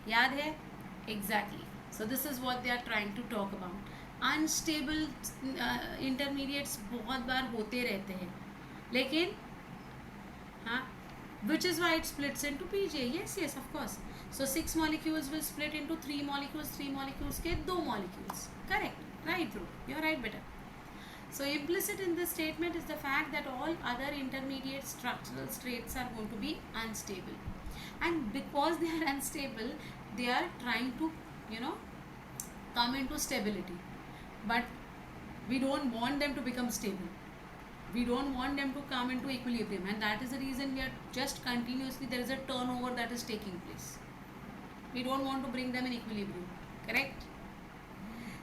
याद है? Exactly. So this is what they are trying to talk about. Unstable intermediates बहुत बार होते रहते हैं, लेकिन हाँ, which is why it splits into PGA. Yes, of course. So 6 molecules will split into 3 molecules, 3 molecules के 2 molecules. Correct. Right, Dhruv. You're right, beta. So implicit in this statement is the fact that all other intermediate structural states are going to be unstable. And because they are unstable, they are trying to, come into stability. But we don't want them to become stable. We don't want them to come into equilibrium. And that is the reason we are just continuously, there is a turnover that is taking place. We don't want to bring them in equilibrium. Correct?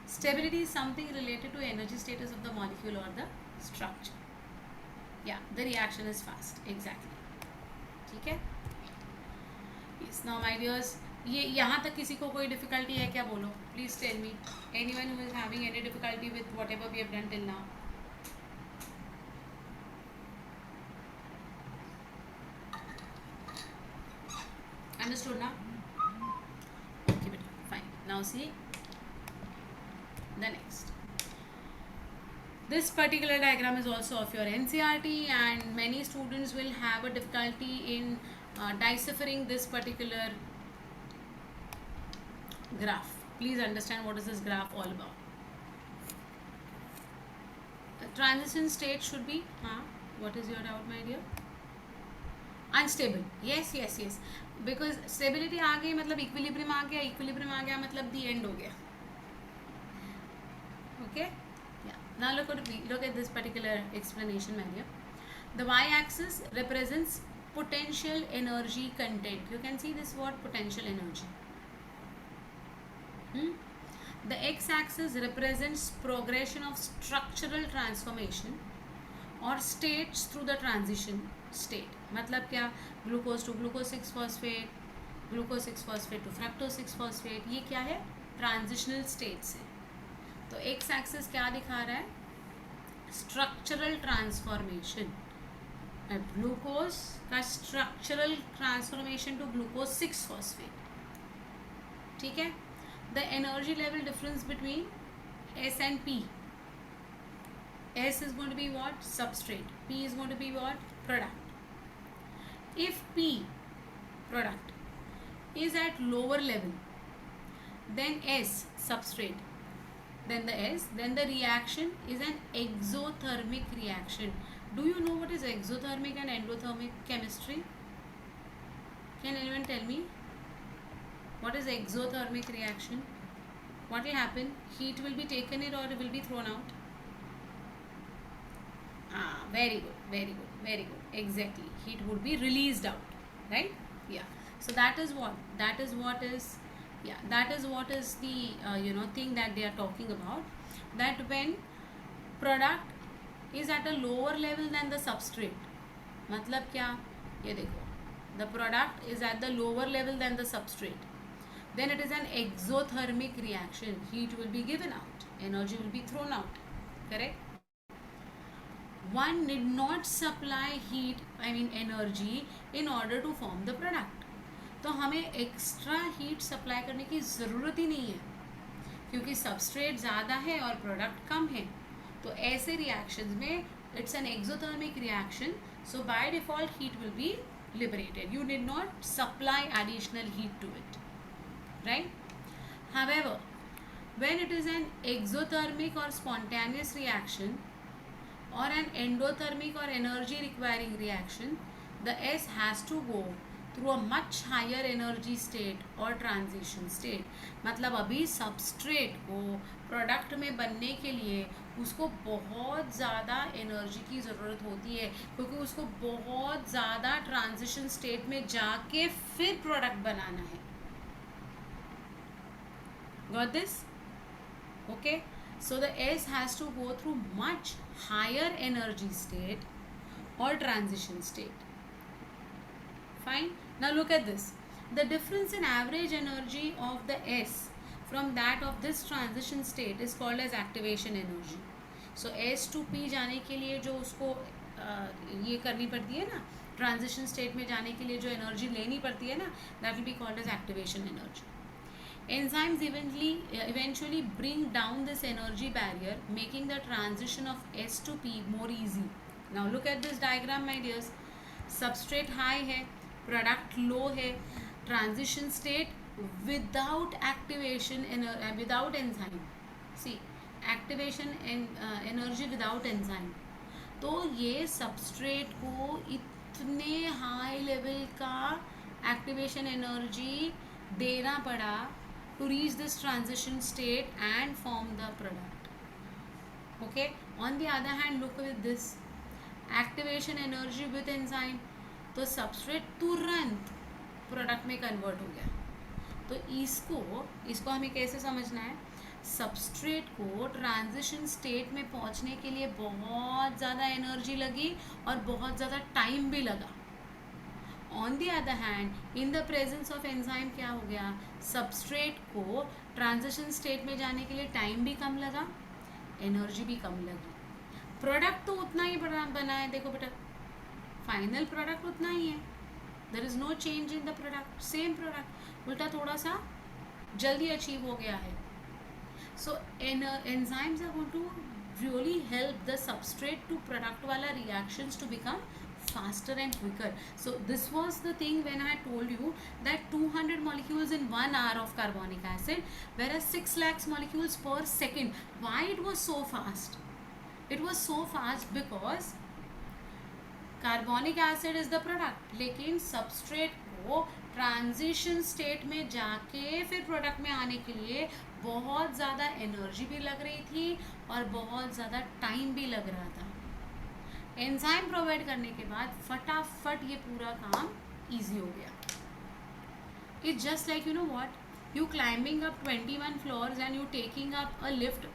Stability is something related to energy status of the molecule or the structure. Yeah, the reaction is fast. Exactly. ठीक है? Yes. Now, my dears, ये यहाँ तक किसी को कोई difficulty है क्या, बोलो? Please tell me. Anyone who is having any difficulty with whatever we have done till now? Understood now? Okay, fine. Now see the next. This particular diagram is also of your NCERT, and many students will have a difficulty in deciphering this particular graph. Please understand what is this graph all about. The transition state should be, what is your doubt, my dear? Unstable. Yes. Because stability आ गई मतलब equilibrium आ गया, equilibrium आ गया मतलब the end हो गया. Okay? Yeah. Now look at this particular explanation, my dear. The y-axis represents potential energy content. You can see this word potential energy. The x-axis represents progression of structural transformation और states through the transition state. मतलब क्या, glucose to glucose 6 phosphate, glucose 6 phosphate to fructose 6 phosphate, ये क्या है, transitional states है. तो x axis क्या दिखा रहा है, स्ट्रक्चरल ट्रांसफॉर्मेशन, ग्लूकोज का structural transformation to glucose 6 phosphate. ठीक है. The energy level difference between S and P. S is going to be what? Substrate. P is going to be what? Product. If P, product, is at lower level then S, substrate, then the reaction is an exothermic reaction. Do you know what is exothermic and endothermic chemistry? Can anyone tell me what is exothermic reaction? What will happen? Heat will be taken in or it will be thrown out? Very good, very good, very good. Exactly, heat would be released out, right? Yeah. So that is what is the thing that they are talking about, that when product is at a lower level than the substrate. मतलब क्या, ये देखो, the product is at the lower level than the substrate, then it is an exothermic reaction. Heat will be given out, energy will be thrown out. Correct? One need not supply heat, energy, in order to form the product. तो हमें extra heat supply करने की ज़रूरत ही नहीं है, क्योंकि substrate ज़्यादा है और प्रोडक्ट कम है. तो ऐसे रिएक्शंस में it's an exothermic reaction, so by default heat will be liberated. You did not supply additional heat to it, right? However, when it is an exothermic or spontaneous reaction or an endothermic or energy requiring reaction, the S has to go through a much higher energy state or transition state. मतलब अभी substrate को product में बनने के लिए उसको बहुत ज़्यादा एनर्जी की ज़रूरत होती है, क्योंकि उसको बहुत ज़्यादा ट्रांजिशन स्टेट में जाके फिर प्रोडक्ट बनाना है. Got this? Okay. So the S has to go through much higher energy state or transition state. Fine. Now look at this. The difference in average energy of the S from that of this transition state is called as activation energy. So S to P जाने के लिए जो उसको ये करनी पड़ती है ना, ट्रांजिशन स्टेट में जाने के लिए जो एनर्जी लेनी पड़ती है ना, that will be called as activation energy. Enzymes eventually bring down this energy barrier, making the transition of S to P more easy. Now look at this diagram, my dears. Substrate high है, product low है, transition state without activation without enzyme. See, activation energy without enzyme. तो ये substrate को इतने high level का activation energy देना पड़ा to reach this transition state and form the product. Okay. On the other hand, look with this activation energy with enzyme, तो substrate तुरंत product में कन्वर्ट हो गया. तो इसको हमें कैसे समझना है, सबस्ट्रेट को ट्रांजिशन स्टेट में पहुंचने के लिए बहुत ज़्यादा एनर्जी लगी और बहुत ज़्यादा टाइम भी लगा. On the other hand, in the presence of enzyme क्या हो गया, सबस्ट्रेट को ट्रांजिशन स्टेट में जाने के लिए टाइम भी कम लगा, एनर्जी भी कम लगी. प्रोडक्ट तो उतना ही बना है, देखो बेटा, फाइनल प्रोडक्ट उतना ही है, there is no change in the product, same product, उल्टा थोड़ा सा जल्दी अचीव हो गया है. So enzymes are going to really help the substrate to product वाला reactions to become faster and quicker. So this was the thing when I told you that 200 molecules in 1 hour of carbonic acid, whereas 6 lakhs molecules per second. Why it was so fast? It was so fast because carbonic acid is the product, लेकिन substrate को transition state में जाके फिर product में आने के लिए बहुत ज़्यादा एनर्जी भी लग रही थी और बहुत ज़्यादा टाइम भी लग रहा था. एंजाइम प्रोवाइड करने के बाद फटाफट ये पूरा काम इजी हो गया. It's just like you know what, You climbing up 21 floors and you taking up a lift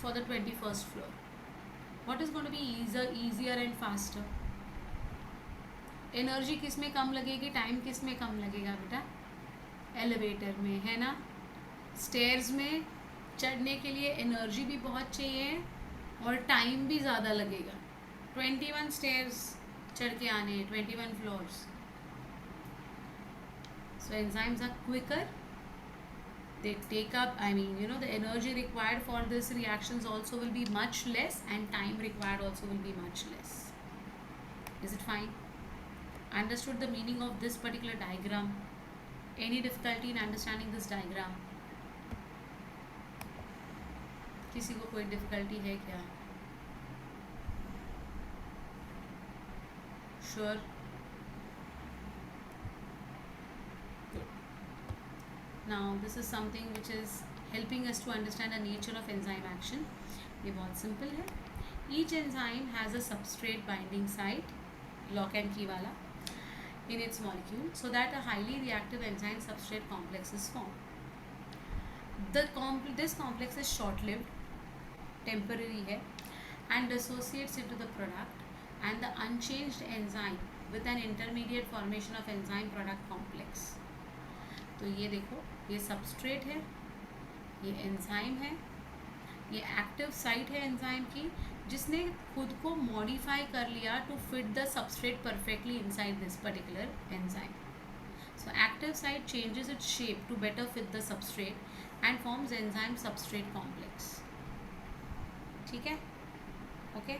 for the 21st floor. What is going to be easier and faster? Energy किस में कम लगेगी, टाइम किस में कम लगेगा बेटा? Elevator में, है ना. स्टेयर्स में चढ़ने के लिए एनर्जी भी बहुत चाहिए और टाइम भी ज़्यादा लगेगा. 21 स्टेयर्स चढ़ के आने, 21 floors. So enzymes are quicker. They take up, the energy required for this reactions also will be much less, and time required also will be much less. Is it fine? Understood the meaning of this particular diagram? Any difficulty in understanding this diagram? किसी को कोई difficulty है क्या? Sure. Now this is something which is helping us to understand the nature of enzyme action. ये बहुत simple है. Each enzyme has a substrate binding site, lock and key वाला, in its molecule, so that a highly reactive enzyme substrate complex is formed. This complex is short-lived, temporary है, and dissociates into the product and the unchanged enzyme with an intermediate formation of enzyme product complex. तो ये देखो, ये substrate है, ये enzyme है, ये active site है एंजाइम की, जिसने खुद को मॉडिफाई कर लिया to fit the substrate perfectly inside this particular enzyme. So active site changes its shape to better fit the substrate and forms enzyme substrate complex. ठीक है, okay.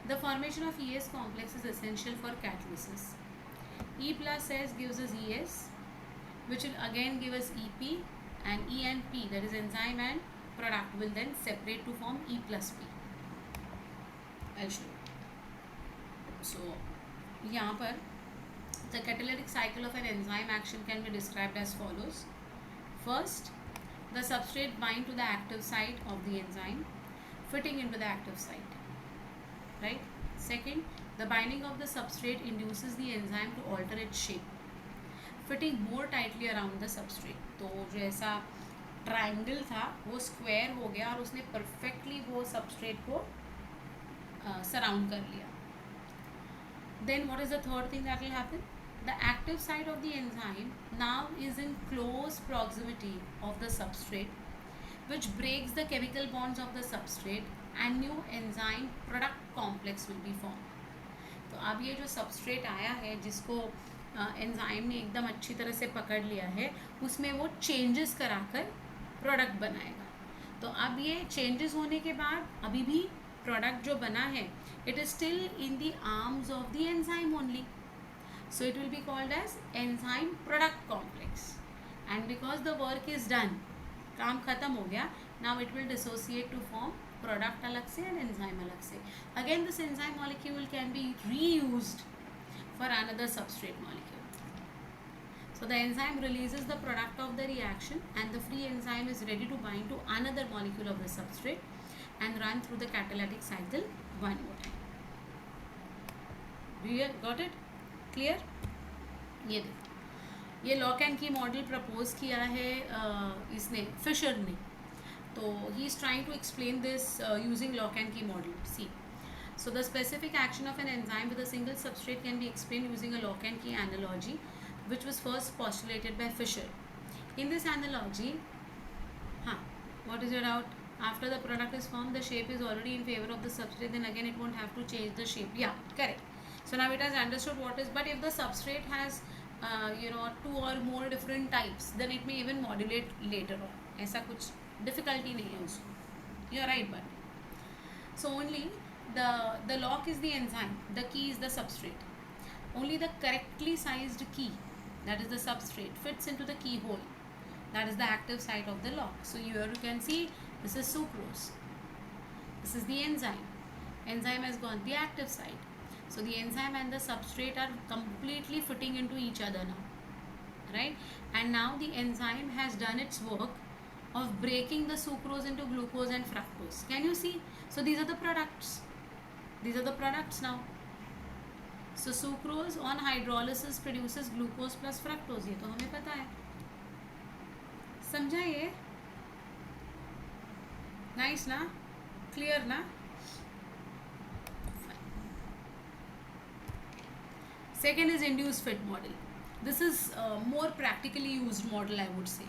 The formation of ES complex is essential for catalysis. E plus S gives us ES, which will again give us EP, and E and P, that is enzyme and product, will then separate to form E plus P. I'll show you. So यहाँ पर the catalytic cycle of an enzyme action can be described as follows. First, the substrate bind to the active site of the enzyme, fitting into the active site, right? Second, the binding of the substrate induces the enzyme to alter its shape, fitting more tightly around the substrate. तो जो ऐसा triangle था वो square हो गया और उसने perfectly वो सबस्ट्रेट को सराउंड कर लिया. Then what is the third thing that will happen? The active side of the enzyme now is in close proximity of the substrate which breaks the chemical bonds of the substrate and new enzyme product complex will be form. तो अब ये जो substrate आया है, जिसको enzyme ने एकदम अच्छी तरह से पकड़ लिया है, उसमें वो चेंजेस कराकर प्रोडक्ट बनाएगा. तो अब ये चेंजेस होने के बाद अभी भी प्रोडक्ट जो बना है, it is still in the arms of the enzyme only. So it will be called as enzyme product complex. And because the work is done, काम खत्म हो गया, now it will dissociate to form product अलग से and enzyme अलग से. Again this enzyme molecule can be reused for another substrate molecule. So the enzyme releases the product of the reaction, and the free enzyme is ready to bind to another molecule of the substrate and run through the catalytic cycle one more time. You got it? Clear? ये देखो, ये lock and key model propose किया है इसने, Fischer ने. तो he is trying to explain this using lock and key model. See, so the specific action of an enzyme with a single substrate can be explained using a lock and key analogy, which was first postulated by Fisher. In this analogy, what is your doubt? After the product is formed, the shape is already in favor of the substrate, then again it won't have to change the shape. Yeah, correct. So now it has understood what is, but if the substrate has two or more different types, then it may even modulate later on. ऐसा कुछ difficulty नहीं है उसको. You're right, but so only the lock is the enzyme, the key is the substrate. Only the correctly sized key, that is the substrate, fits into the keyhole, that is the active site of the lock. So here you can see this is sucrose, this is the enzyme has gone the active site. So the enzyme and the substrate are completely fitting into each other now, right? And now the enzyme has done its work of breaking the sucrose into glucose and fructose. Can you see? So these are the products. These are the products now. So sucrose on hydrolysis produces glucose plus fructose. ये तो हमें पता है. समझा ये? Nice ना, clear ना? Second is induced fit model. This is a more practically used model, I would say.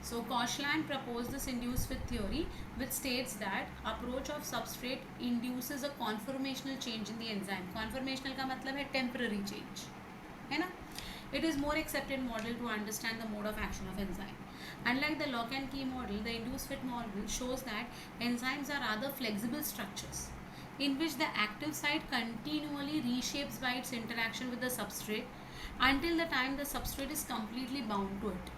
So Koshland proposed this induced fit theory, which states that approach of substrate induces a conformational change in the enzyme. Conformational का मतलब है temporary change, है ना? It is more accepted model to understand the mode of action of enzyme. Unlike the lock and key model, the induced fit model shows that enzymes are rather flexible structures in which the active site continually reshapes by its interaction with the substrate until the time the substrate is completely bound to it.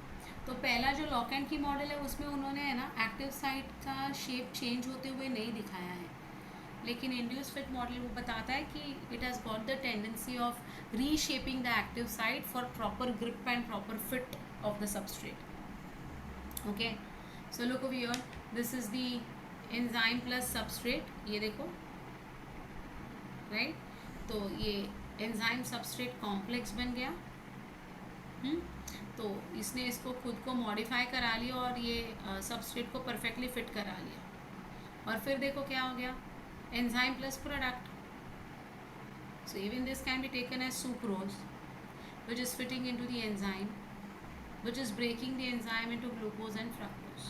तो पहला जो lock and key model है उसमें उन्होंने है ना active site का shape change होते हुए नहीं दिखाया है, लेकिन इंड्यूस फिट मॉडल वो बताता है कि it has got the tendency of reshaping the active site for proper grip and proper fit of the substrate. Okay, so look over here, this is the enzyme plus substrate. ये देखो, right? तो ये enzyme substrate complex बन गया. तो इसने इसको खुद को मॉडिफाई करा लिया और ये सबस्ट्रेट को परफेक्टली फिट करा लिया. और फिर देखो क्या हो गया, enzyme plus product. So even this can be taken as sucrose which is fitting into the enzyme, which is breaking the enzyme into glucose and fructose.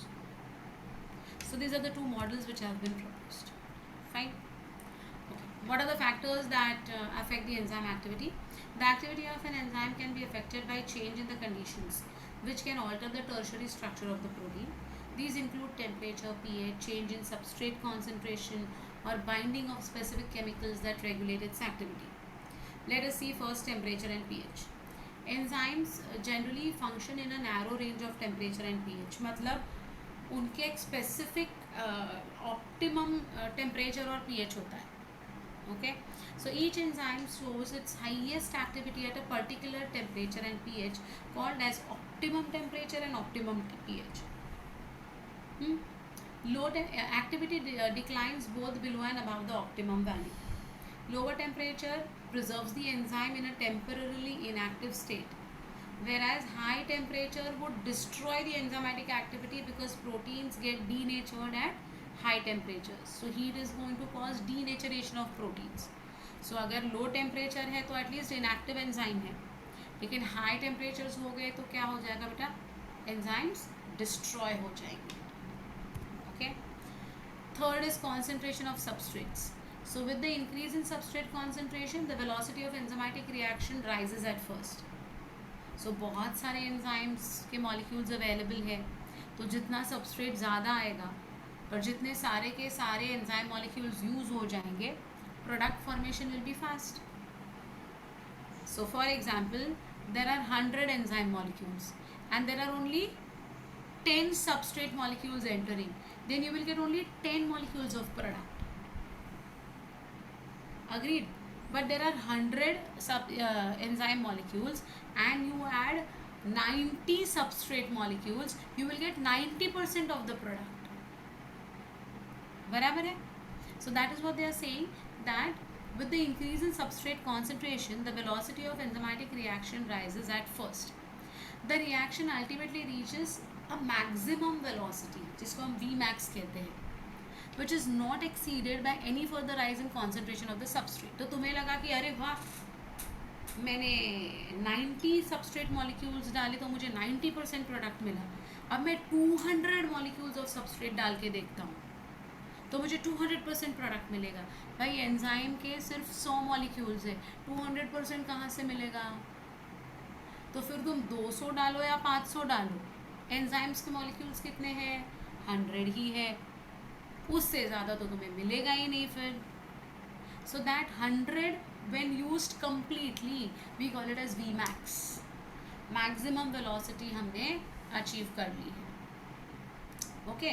So these are the two models which have been proposed. Fine. Okay. What are the factors that affect the enzyme activity? The activity of an enzyme can be affected by change in the conditions which can alter the tertiary structure of the protein. These include temperature, pH, change in substrate concentration, or binding of specific chemicals that regulate its activity. Let us see first temperature and pH. Enzymes generally function in a narrow range of temperature and pH. मतलब उनके एक specific optimum temperature और pH होता है. Okay, so each enzyme shows its highest activity at a particular temperature and pH called as optimum temperature and optimum pH. Low activity declines both below and above the optimum value. Lower temperature preserves the enzyme in a temporarily inactive state, whereas high temperature would destroy the enzymatic activity because proteins get denatured at high temperatures. So heat is going to cause denaturation of proteins. So अगर low temperature है तो at least inactive enzyme है, लेकिन high temperatures हो गए तो क्या हो जाएगा बेटा, enzymes destroy हो जाएंगे. Okay. Third is concentration of substrates. So with the increase in substrate concentration, the velocity of enzymatic reaction rises at first. So बहुत सारे enzymes के molecules available है, तो जितना substrate ज़्यादा आएगा और जितने सारे के सारे enzyme molecules use हो जाएंगे, product formation will be fast. So for example, there are 100 enzyme molecules and there are only 10 substrate molecules entering. Then you will get only 10 molecules of product. Agreed? But there are 100 enzyme molecules and you add 90 substrate molecules, you will get 90% of the product. बराबर है? So that is what they are saying, that with the increase in substrate concentration, the velocity of enzymatic reaction rises at first. The reaction ultimately reaches a maximum velocity, जिसको हम Vmax कहते हैं, which is not exceeded by any further rise in concentration of the substrate. तो तुम्हें लगा कि अरे वाह, मैंने 90 substrate molecules डाले तो मुझे 90% प्रोडक्ट मिला. अब मैं 200 molecules of substrate डाल के देखता हूँ तो मुझे 200% प्रोडक्ट मिलेगा. भाई एंजाइम के सिर्फ 100 molecules है, 200% कहाँ से मिलेगा? तो फिर तुम 200 डालो या 500 डालो, एंजाइम्स के molecules कितने हैं? 100 ही है, उससे ज़्यादा तो तुम्हें मिलेगा ही नहीं फिर. So that 100 when used completely we call it as Vmax. Maximum velocity हमने अचीव कर ली है. Okay,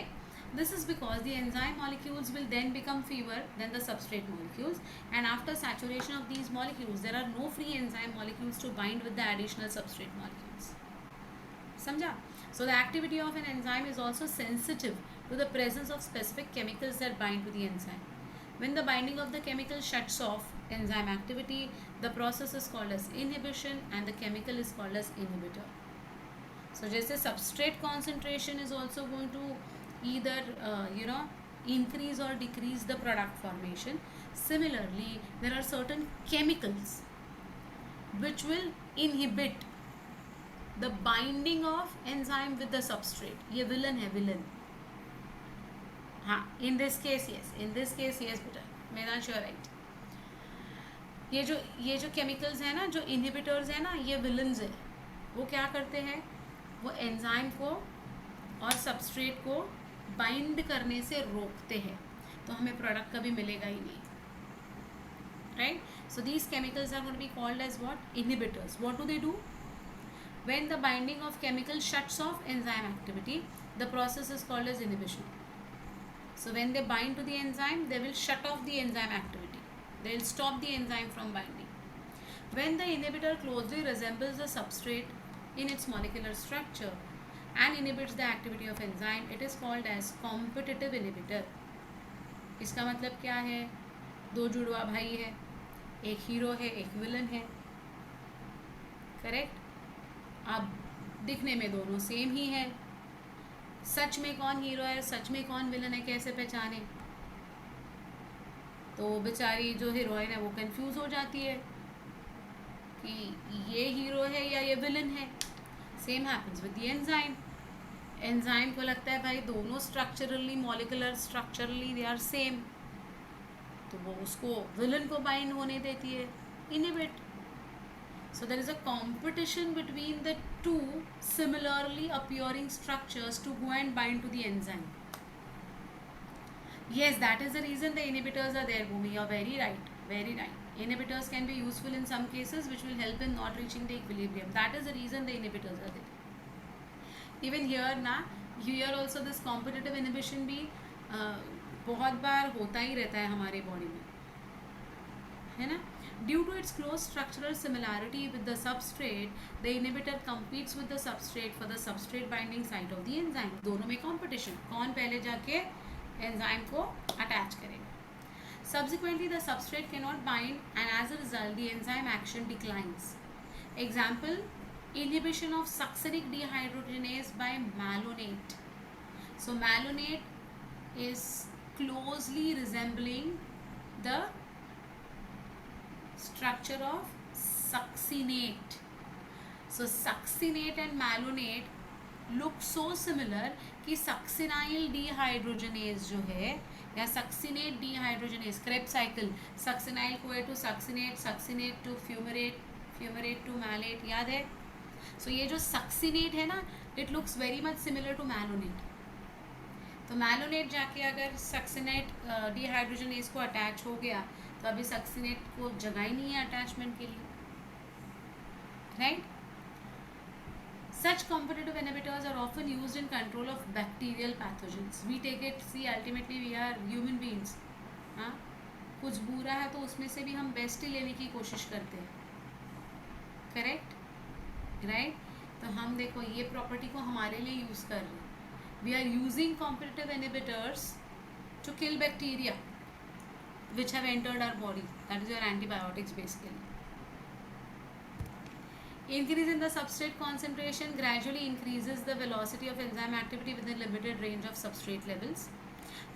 this is because the enzyme molecules will then become fewer than the substrate molecules, and after saturation of these molecules there are no free enzyme molecules to bind with the additional substrate molecules. समझा? So the activity of an enzyme is also sensitive to the presence of specific chemicals that bind to the enzyme. When the binding of the chemical shuts off enzyme activity, the process is called as inhibition and the chemical is called as inhibitor. So जैसे substrate concentration is also going to either increase or decrease the product formation. Similarly, there are certain chemicals which will inhibit the binding of enzyme with the substrate. ये villain है, villain. हाँ, in this case yes बेटा, मेरा sure right. ये जो chemicals हैं ना, जो इनहिबिटर्स हैं ना, ये विलन्स है. वो क्या करते हैं, वो एंजाइम को और सबस्ट्रेट को बाइंड करने से रोकते हैं, तो हमें प्रोडक्ट कभी मिलेगा ही नहीं. Right. So these chemicals are going to be called as what, inhibitors. What do they do? When the binding of chemical shuts off enzyme activity, the process is called as inhibition. So when they bind to the enzyme, they will shut off the enzyme activity. They will stop the enzyme from binding. When the inhibitor closely resembles the substrate in its molecular structure and inhibits the activity of enzyme, it is called as competitive inhibitor. इसका मतलब क्या है? दो जुड़वा भाई है, एक hero है, एक विलन है. करेक्ट. अब दिखने में दोनों सेम ही है. सच में कौन हीरो है, सच में कौन विलन है, कैसे पहचाने? तो बेचारी जो हीरोइन है वो कंफ्यूज हो जाती है कि ये हीरो है या ये विलन है. Same happens with the enzyme. Enzyme को लगता है भाई दोनों structurally, molecular structurally they are same, तो वो उसको विलन को बाइंड होने देती है, inhibit. So there is a competition between the two similarly appearing structures to go and bind to the enzyme. Yes, that is the reason the inhibitors are there, Bhumi. You are very right. Very right. Inhibitors can be useful in some cases which will help in not reaching the equilibrium. That is the reason the inhibitors are there. Even here also this competitive inhibition भी बहुत बार होता ही रहता है हमारे body में, है ना. Due to its close structural similarity with the substrate, the inhibitor competes with the substrate for the substrate binding site of the enzyme. दोनों में competition, कौन पहले जाके enzyme को attach करेगा. Subsequently, the substrate cannot bind, and as a result, the enzyme action declines. Example: inhibition of succinic dehydrogenase by malonate. So malonate is closely resembling the structure of succinate. So succinate and malonate look so similar कि succinyl dehydrogenase जो है, या succinate dehydrogenase, Krebs cycle, succinyl CoA to succinate, succinate to fumarate, fumarate to malate, याद है? So ये जो succinate है ना, it looks very much similar to malonate. तो malonate जाके अगर succinate dehydrogenase को अटैच हो गया, तो अभी सक्सिनेट को जगह ही नहीं है अटैचमेंट के लिए. Right. Such competitive inhibitors are often used in control of bacterial pathogens. We take it, see, ultimately we are human beings. हाँ, कुछ बुरा है तो उसमें से भी हम बेस्ट ही लेने की कोशिश करते हैं. करेक्ट. राइट. तो हम देखो ये प्रॉपर्टी को हमारे लिए यूज़ कर रहे हैं. We are using competitive inhibitors to kill bacteria which have entered our body. That is your antibiotics basically. Increase in the substrate concentration gradually increases the velocity of enzyme activity within limited range of substrate levels.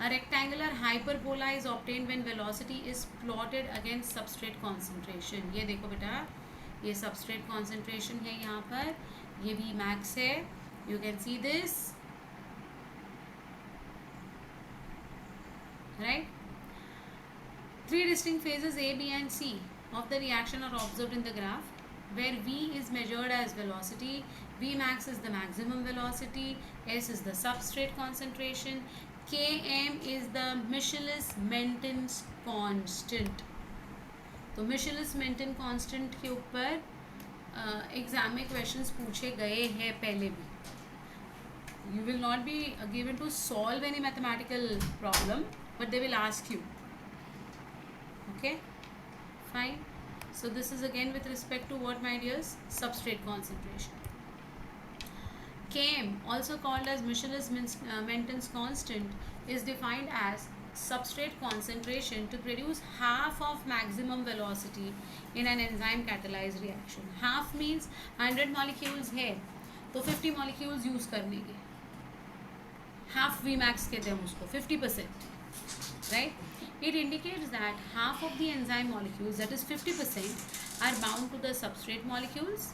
A rectangular hyperbola is obtained when velocity is plotted against substrate concentration. ये देखो बेटा, ये substrate concentration है यहाँ पर, ये Vmax है. You can see this, right? Three distinct phases A, B and C of the reaction are observed in the graph, where V is measured as velocity, Vmax is the maximum velocity, S is the substrate concentration, Km is the Michaelis-Menten constant. तो Michaelis-Menten constant के ऊपर exam में questions पूछे गए हैं पहले भी. You will not be given to solve any mathematical problem, but they will ask you. Okay, fine. So this is again with respect to what, my dears? Substrate concentration. Km, also called as Michaelis-Menten constant, is defined as substrate concentration to produce half of maximum velocity in an enzyme catalyzed reaction. Half means 100 molecules है, तो 50 molecules use कर लेंगे, half V max कहते हैं उसको, 50%, right? It indicates that half of the enzyme molecules, that is 50%, are bound to the substrate molecules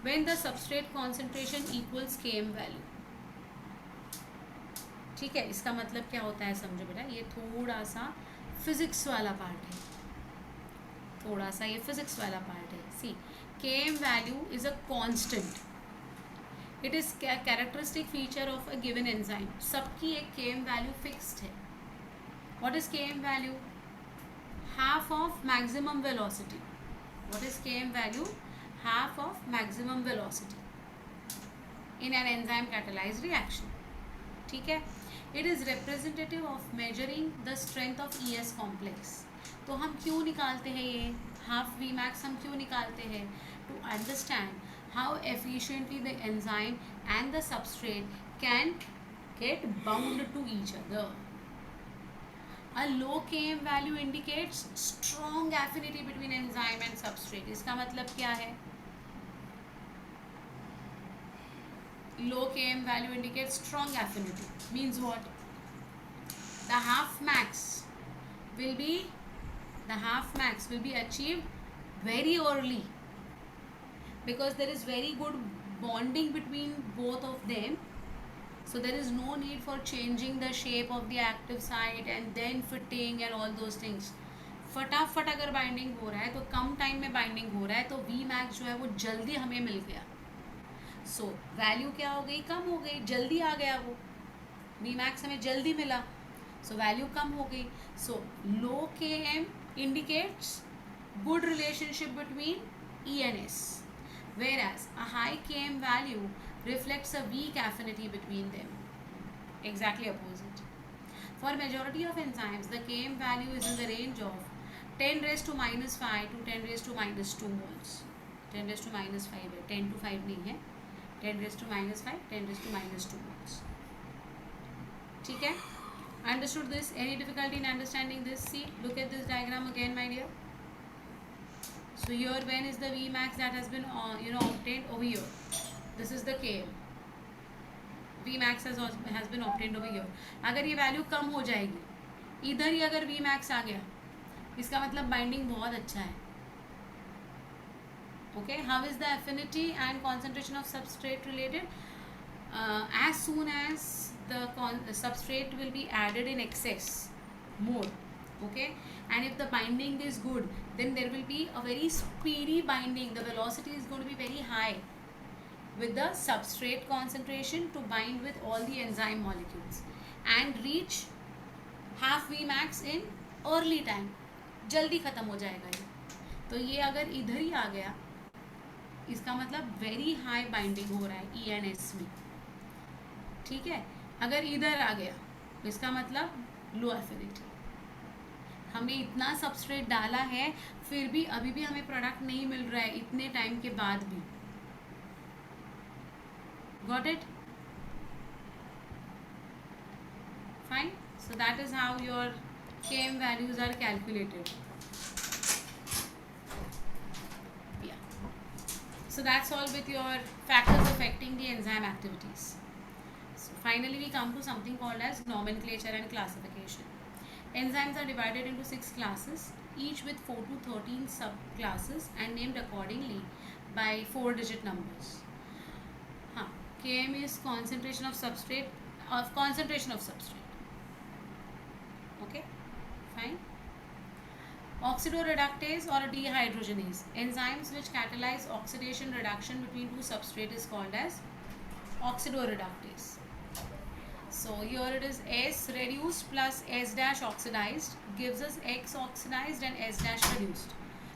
when the substrate concentration equals Km value. ठीक है, इसका मतलब क्या होता है समझो बेटा, ये थोड़ा सा फिजिक्स वाला पार्ट है, थोड़ा सा ये फिजिक्स वाला पार्ट है. सी, Km value is a constant. It is characteristic feature of a given enzyme. सबकी एक Km value fixed है. What is Km value? Half of maximum velocity. What is Km value? Half of maximum velocity in an enzyme catalyzed reaction. ठीक है. It is representative of measuring the strength of ES complex. तो हम क्यों निकालते हैं ये half V max, हम क्यों निकालते हैं? To understand how efficiently the enzyme and the substrate can get bound to each other. A low Km value indicates strong affinity between enzyme and substrate. इसका मतलब क्या है? Low Km value indicates strong affinity. Means what? The half max will be achieved very early because there is very good bonding between both of them. So there is no need for changing the shape of the active site and then fitting and all those things. फटाफट अगर binding हो रहा है तो कम time में binding हो रहा है तो वी मैक्स जो है वो जल्दी हमें मिल गया. सो वैल्यू क्या हो गई? कम हो गई, जल्दी आ गया वो वी मैक्स हमें जल्दी मिला, सो वैल्यू कम हो गई. सो लो Km indicates good relationship between E and S, whereas a high Km value reflects a weak affinity between them. Exactly opposite. For majority of enzymes, the Km value is in the range of 10 raised to minus 5 to 10 raised to minus 2 moles. 10 raised to minus 5 है, 10 to 5 नहीं है, 10 raised to minus 5, 10 raised to minus 2 moles. ठीक है? Understood this? Any difficulty in understanding this? See, look at this diagram again, my dear. So here, when is the V max that has been obtained? Over here. This is the Km. V max has been obtained over here. अगर ये value कम हो जाएगी, इधर ही अगर V max आ गया, इसका मतलब binding बहुत अच्छा है. Okay, how is the affinity and concentration of substrate related? As soon as the substrate will be added in excess, more, okay, and if the binding is good, then there will be a very speedy binding. The velocity is going to be very high with the substrate concentration to bind with all the enzyme molecules and reach half Vmax in early time. जल्दी ख़त्म हो जाएगा ये. तो ये अगर इधर ही आ गया, इसका मतलब वेरी हाई बाइंडिंग हो रहा है ई एन एस में. ठीक है, अगर इधर आ गया इसका मतलब लो एफिनिटी. हमने इतना सबस्ट्रेट डाला है फिर भी अभी भी हमें प्रोडक्ट नहीं मिल रहा है इतने टाइम के बाद भी. Got it? Fine. So that is how your Km values are calculated. Yeah. So that's all with your factors affecting the enzyme activities. So finally we come to something called as nomenclature and classification. Enzymes are divided into 6 classes, each with 4 to 13 subclasses and named accordingly by 4-digit numbers. Km is concentration of substrate. Okay, fine. Oxidoreductase or dehydrogenase. Enzymes which catalyze oxidation reduction between two substrates is called as oxidoreductase. So here it is S reduced plus S dash oxidized gives us X oxidized and S dash reduced.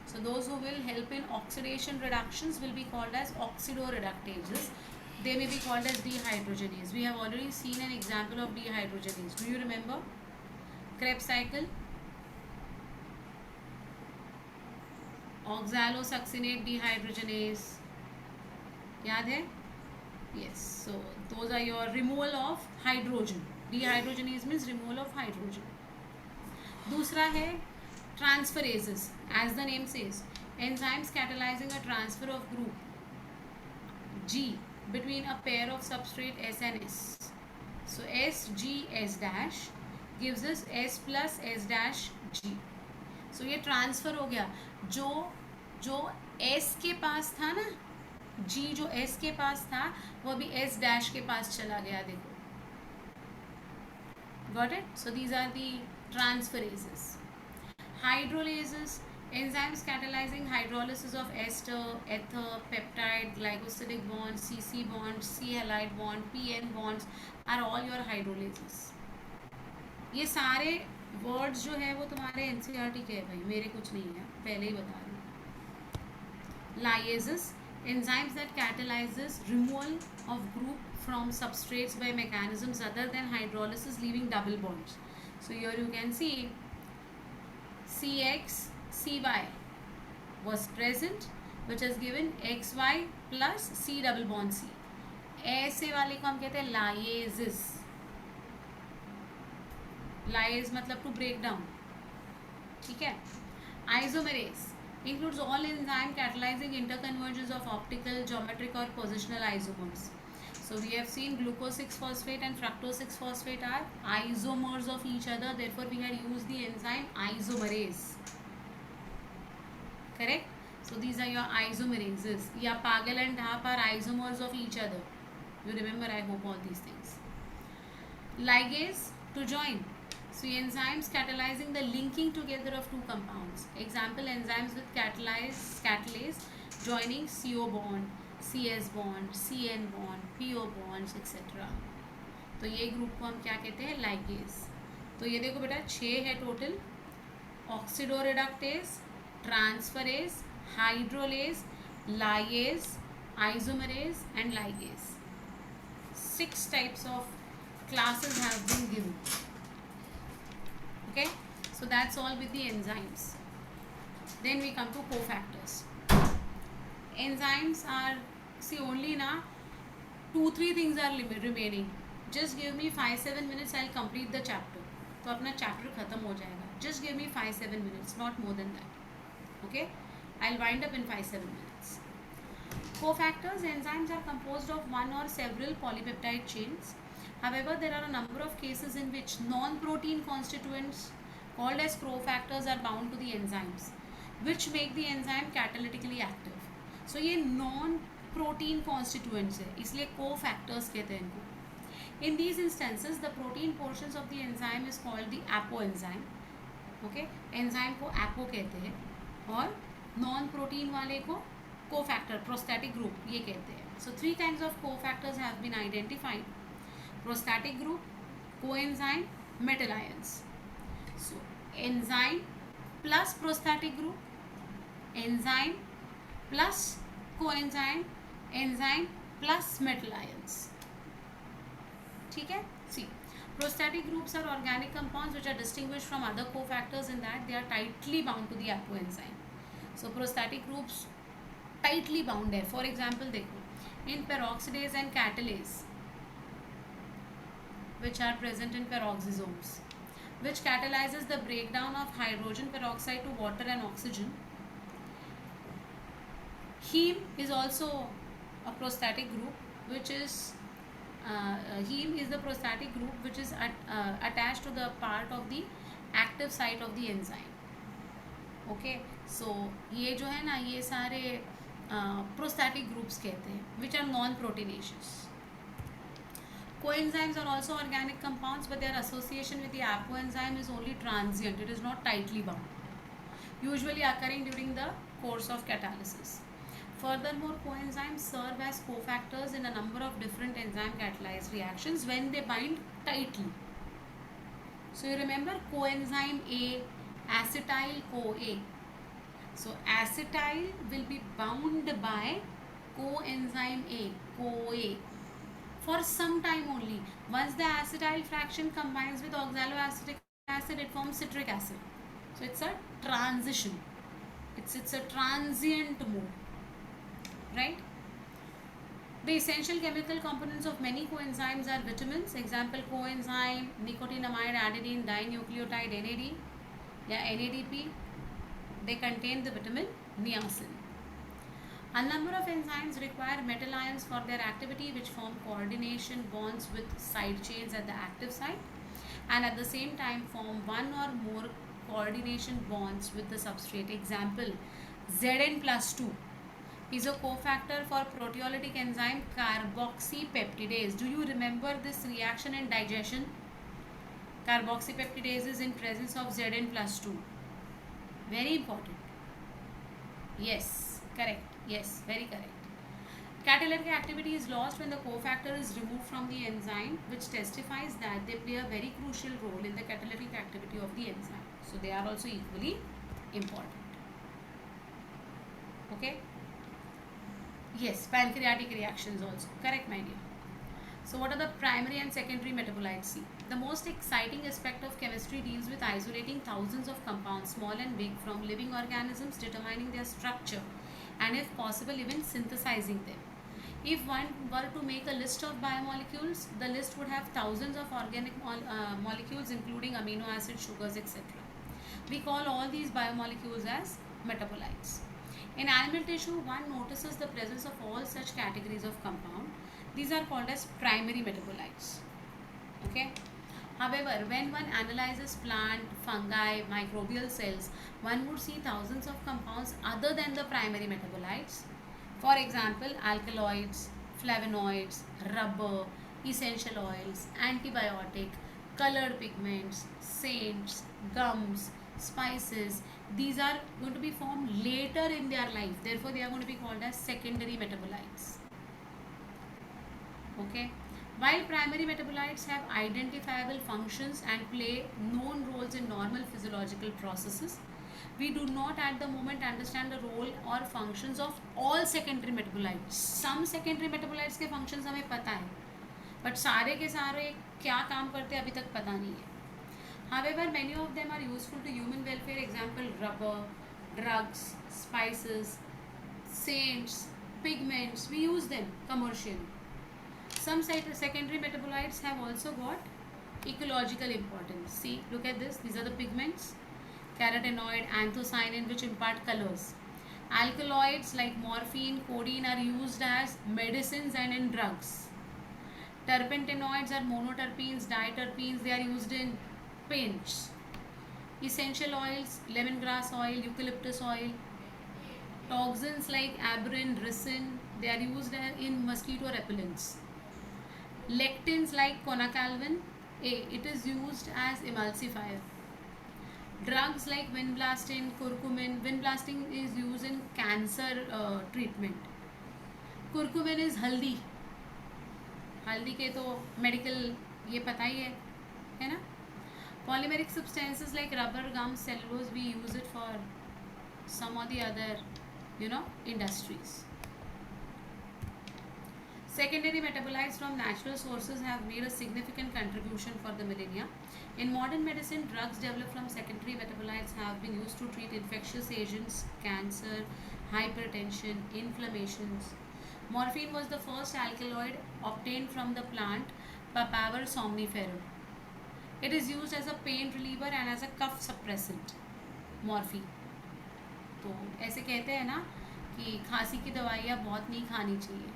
So those who will help in oxidation reductions will be called as oxidoreductases. They may be called as dehydrogenase. We have already seen an example of dehydrogenase. Do you remember? Krebs cycle. Oxalosuccinate dehydrogenase. याद है? Yes. So those are your removal of hydrogen. Dehydrogenase means removal of hydrogen. दूसरा है transferases. As the name says, enzymes catalyzing a transfer of group G between a pair of substrate S and S. So S G S dash gives us S plus S dash G. So ये transfer हो गया, जो जो S के पास था ना, G जो S के पास था वो अभी S डैश के पास चला गया, देखो. Got it? So these are the transferases. Hydrolases, enzymes catalyzing hydrolysis of ester, ether, peptide, glycosidic bonds, CC bonds, C halide bond, PN bonds are all your hydrolases. ये सारे वर्ड्स जो है वो तुम्हारे एनसीईआरटी के है भाई, मेरे कुछ नहीं है, पहले ही बता रही हूँ. Liases, enzymes that catalyzes removal of group from substrates by mechanisms other than hydrolysis, leaving double bonds. So here you can see CX CY was present, which has given XY plus C double bond C. ऐसे वाले को हम कहते हैं लाइएजेस. Lyase मतलब to break down, ठीक है. Isomerase includes all enzyme catalyzing interconvergence of optical, geometric or positional isomers. So we have seen glucose 6-phosphate and fructose 6-phosphate are isomers of each other. Therefore, we had used the enzyme isomerase. Correct? So these are your isomerases. Yeah, Pagal and DAP are isomers of each other. You remember, I hope, all these things. Ligase to join. So enzymes catalyzing the linking together of two compounds. Example, enzymes with catalase joining CO bond, CS bond, CN bond, PO bonds, etc. तो ये group को हम क्या कहते हैं, ligase. तो ये देखो बेटा 6 है total. Oxidoreductase, transferase, hydrolase, lyase, isomerase and ligase. 6 types of classes have been given. Okay, so that's all with the enzymes. Then we come to cofactors. Enzymes are, see, only now 2-3 things are remaining. Just give me 5-7 minutes, I'll complete the chapter. तो अपना chapter खत्म हो जाएगा. Just give me 5-7 minutes, not more than that. Okay, I'll wind up in 5-7 minutes. Cofactors, enzymes are composed of one or several polypeptide chains. However, there are a number of cases in which non-protein constituents called as cofactors are bound to the enzymes, which make the enzyme catalytically active. So ये non-protein constituents है, इसलिए cofactors कहते हैं इनको. In these instances, the protein portions of the enzyme is called the apoenzyme. Okay, enzyme को apo कहते हैं और non-protein वाले को cofactor, prostatic group ये कहते हैं. So 3 kinds of cofactors have been identified. Prostatic group, coenzyme, metal ions. So enzyme plus prostatic group, enzyme plus coenzyme, enzyme plus metal ions. ठीक है. See, prostatic groups are organic compounds which are distinguished from other cofactors in that they are tightly bound to the apoenzyme. So prostatic groups tightly bound है. For example, देखो, in peroxidase and catalase, which are present in peroxisomes, which catalyzes the breakdown of hydrogen peroxide to water and oxygen. Heme is also a prostatic group, which is heme is the prostatic group which is attached to the part of the active site of the enzyme. Okay, so ये जो है ना, ये सारे prostatic groups कहते हैं, which are non-proteinaceous. Coenzymes are also organic compounds, but their association with the apoenzyme is only transient. It is not tightly bound, usually occurring during the course of catalysis. Furthermore, coenzymes serve as cofactors in a number of different enzyme catalyzed reactions when they bind tightly. So you remember coenzyme A, acetyl CoA. So acetyl will be bound by coenzyme A, CoA, for some time only. Once the acetyl fraction combines with oxaloacetic acid, it forms citric acid. So it's a transition. It's a transient mode, right? The essential chemical components of many coenzymes are vitamins. Example, coenzyme nicotinamide adenine dinucleotide NAD या NADP. They contain the vitamin niacin. A number of enzymes require metal ions for their activity, which form coordination bonds with side chains at the active site, and at the same time form one or more coordination bonds with the substrate. Example, Zn plus 2 is a cofactor for proteolytic enzyme carboxypeptidase. Do you remember this reaction in digestion? Carboxypeptidase is in presence of Zn plus 2. Very important. Yes, correct. Yes, very correct. Catalytic activity is lost when the cofactor is removed from the enzyme, which testifies that they play a very crucial role in the catalytic activity of the enzyme. So they are also equally important. Okay? Yes, pancreatic reactions also. Correct, my dear. So what are the primary and secondary metabolites? See, the most exciting aspect of chemistry deals with isolating thousands of compounds, small and big, from living organisms, determining their structure, and if possible, even synthesizing them. If one were to make a list of biomolecules, the list would have thousands of organic molecules, including amino acids, sugars, etc. We call all these biomolecules as metabolites. In animal tissue, one notices the presence of all such categories of compound. These are called as primary metabolites. Okay. However, when one analyzes plant, fungi, microbial cells, one would see thousands of compounds other than the primary metabolites. For example, alkaloids, flavonoids, rubber, essential oils, antibiotic, colored pigments, scents, gums, spices. These are going to be formed later in their life. Therefore, they are going to be called as secondary metabolites. Okay. While primary metabolites have identifiable functions and play known roles in normal physiological processes, we do not at the moment understand the role or functions of all secondary metabolites. Some secondary metabolites के functions हमें पता है, but सारे के सारे क्या काम करते हैं अभी तक पता नहीं है. However, many of them are useful to human welfare. Example, rubber, drugs, spices, scents, pigments. We use them commercially. Some secondary metabolites have also got ecological importance. See, look at this. These are the pigments. Carotenoid, anthocyanin, which impart colors. Alkaloids like morphine, codeine are used as medicines and in drugs. Terpenoids are monoterpenes, diterpenes. They are used in paints. Essential oils, lemongrass oil, eucalyptus oil. Toxins like aberrin, ricin, they are used in mosquito repellents. Lectins like conacalvin, it is used as emulsifier. Drugs like vinblastine, curcumin. Vinblastine is used in cancer treatment. Curcumin is हल्दी. हल्दी के तो medical ये पता ही है ना? Polymeric substances like rubber, gum, cellulose, we use it for some or the other, industries. Secondary metabolites from natural sources have made a significant contribution for the millennia. In modern medicine, drugs developed from secondary metabolites have been used to treat infectious agents, cancer, hypertension, inflammations. Morphine was the first alkaloid obtained from the plant Papaver somniferum. It is used as a pain reliever and as a cough suppressant. Morphine. तो ऐसे कहते हैं ना कि खांसी की दवाइयाँ बहुत नहीं खानी चाहिए,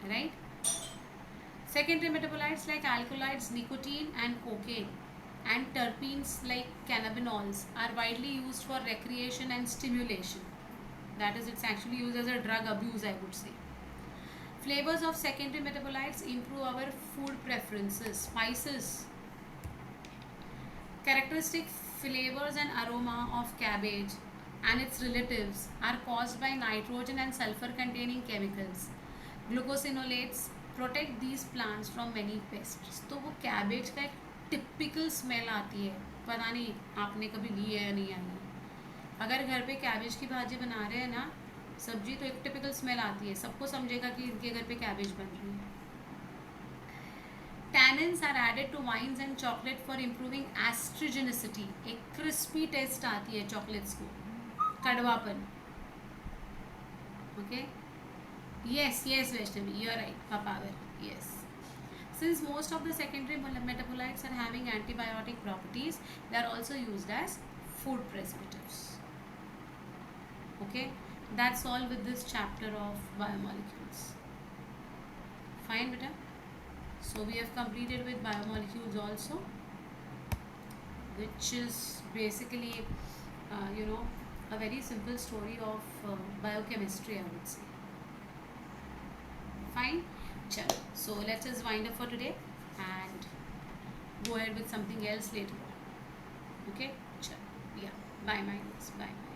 right? Secondary metabolites like alkaloids, nicotine and cocaine, and terpenes like cannabinoids are widely used for recreation and stimulation. That is, it's actually used as a drug abuse, I would say. Flavors of secondary metabolites improve our food preferences. Spices. Characteristic flavors and aroma of cabbage and its relatives are caused by nitrogen and sulfur containing chemicals. Glucosinolates protect these plants from many pests. तो वो cabbage का एक typical smell आती है, पता नहीं आपने कभी ली है या नहीं आई है. अगर घर पे कैबेज की भाजी बना रहे हैं ना सब्जी, तो एक टिपिकल स्मेल आती है, सबको समझेगा कि इनके घर पे कैबेज बन रही है. Tannins are added to wines and chocolate for improving astringenicity. एक crispy taste आती है chocolates को, कड़वापन. Okay? Yes, Vaishnavi, you are right. Papaver, yes. Since most of the secondary metabolites are having antibiotic properties, they are also used as food preservatives. Okay? That's all with this chapter of biomolecules. Fine, beta. So we have completed with biomolecules also, which is basically, you know, a very simple story of biochemistry, I would say. Fine. Chalo. So let us wind up for today and go ahead with something else later on. Okay. Chalo. Yeah. Bye, my dears. Bye.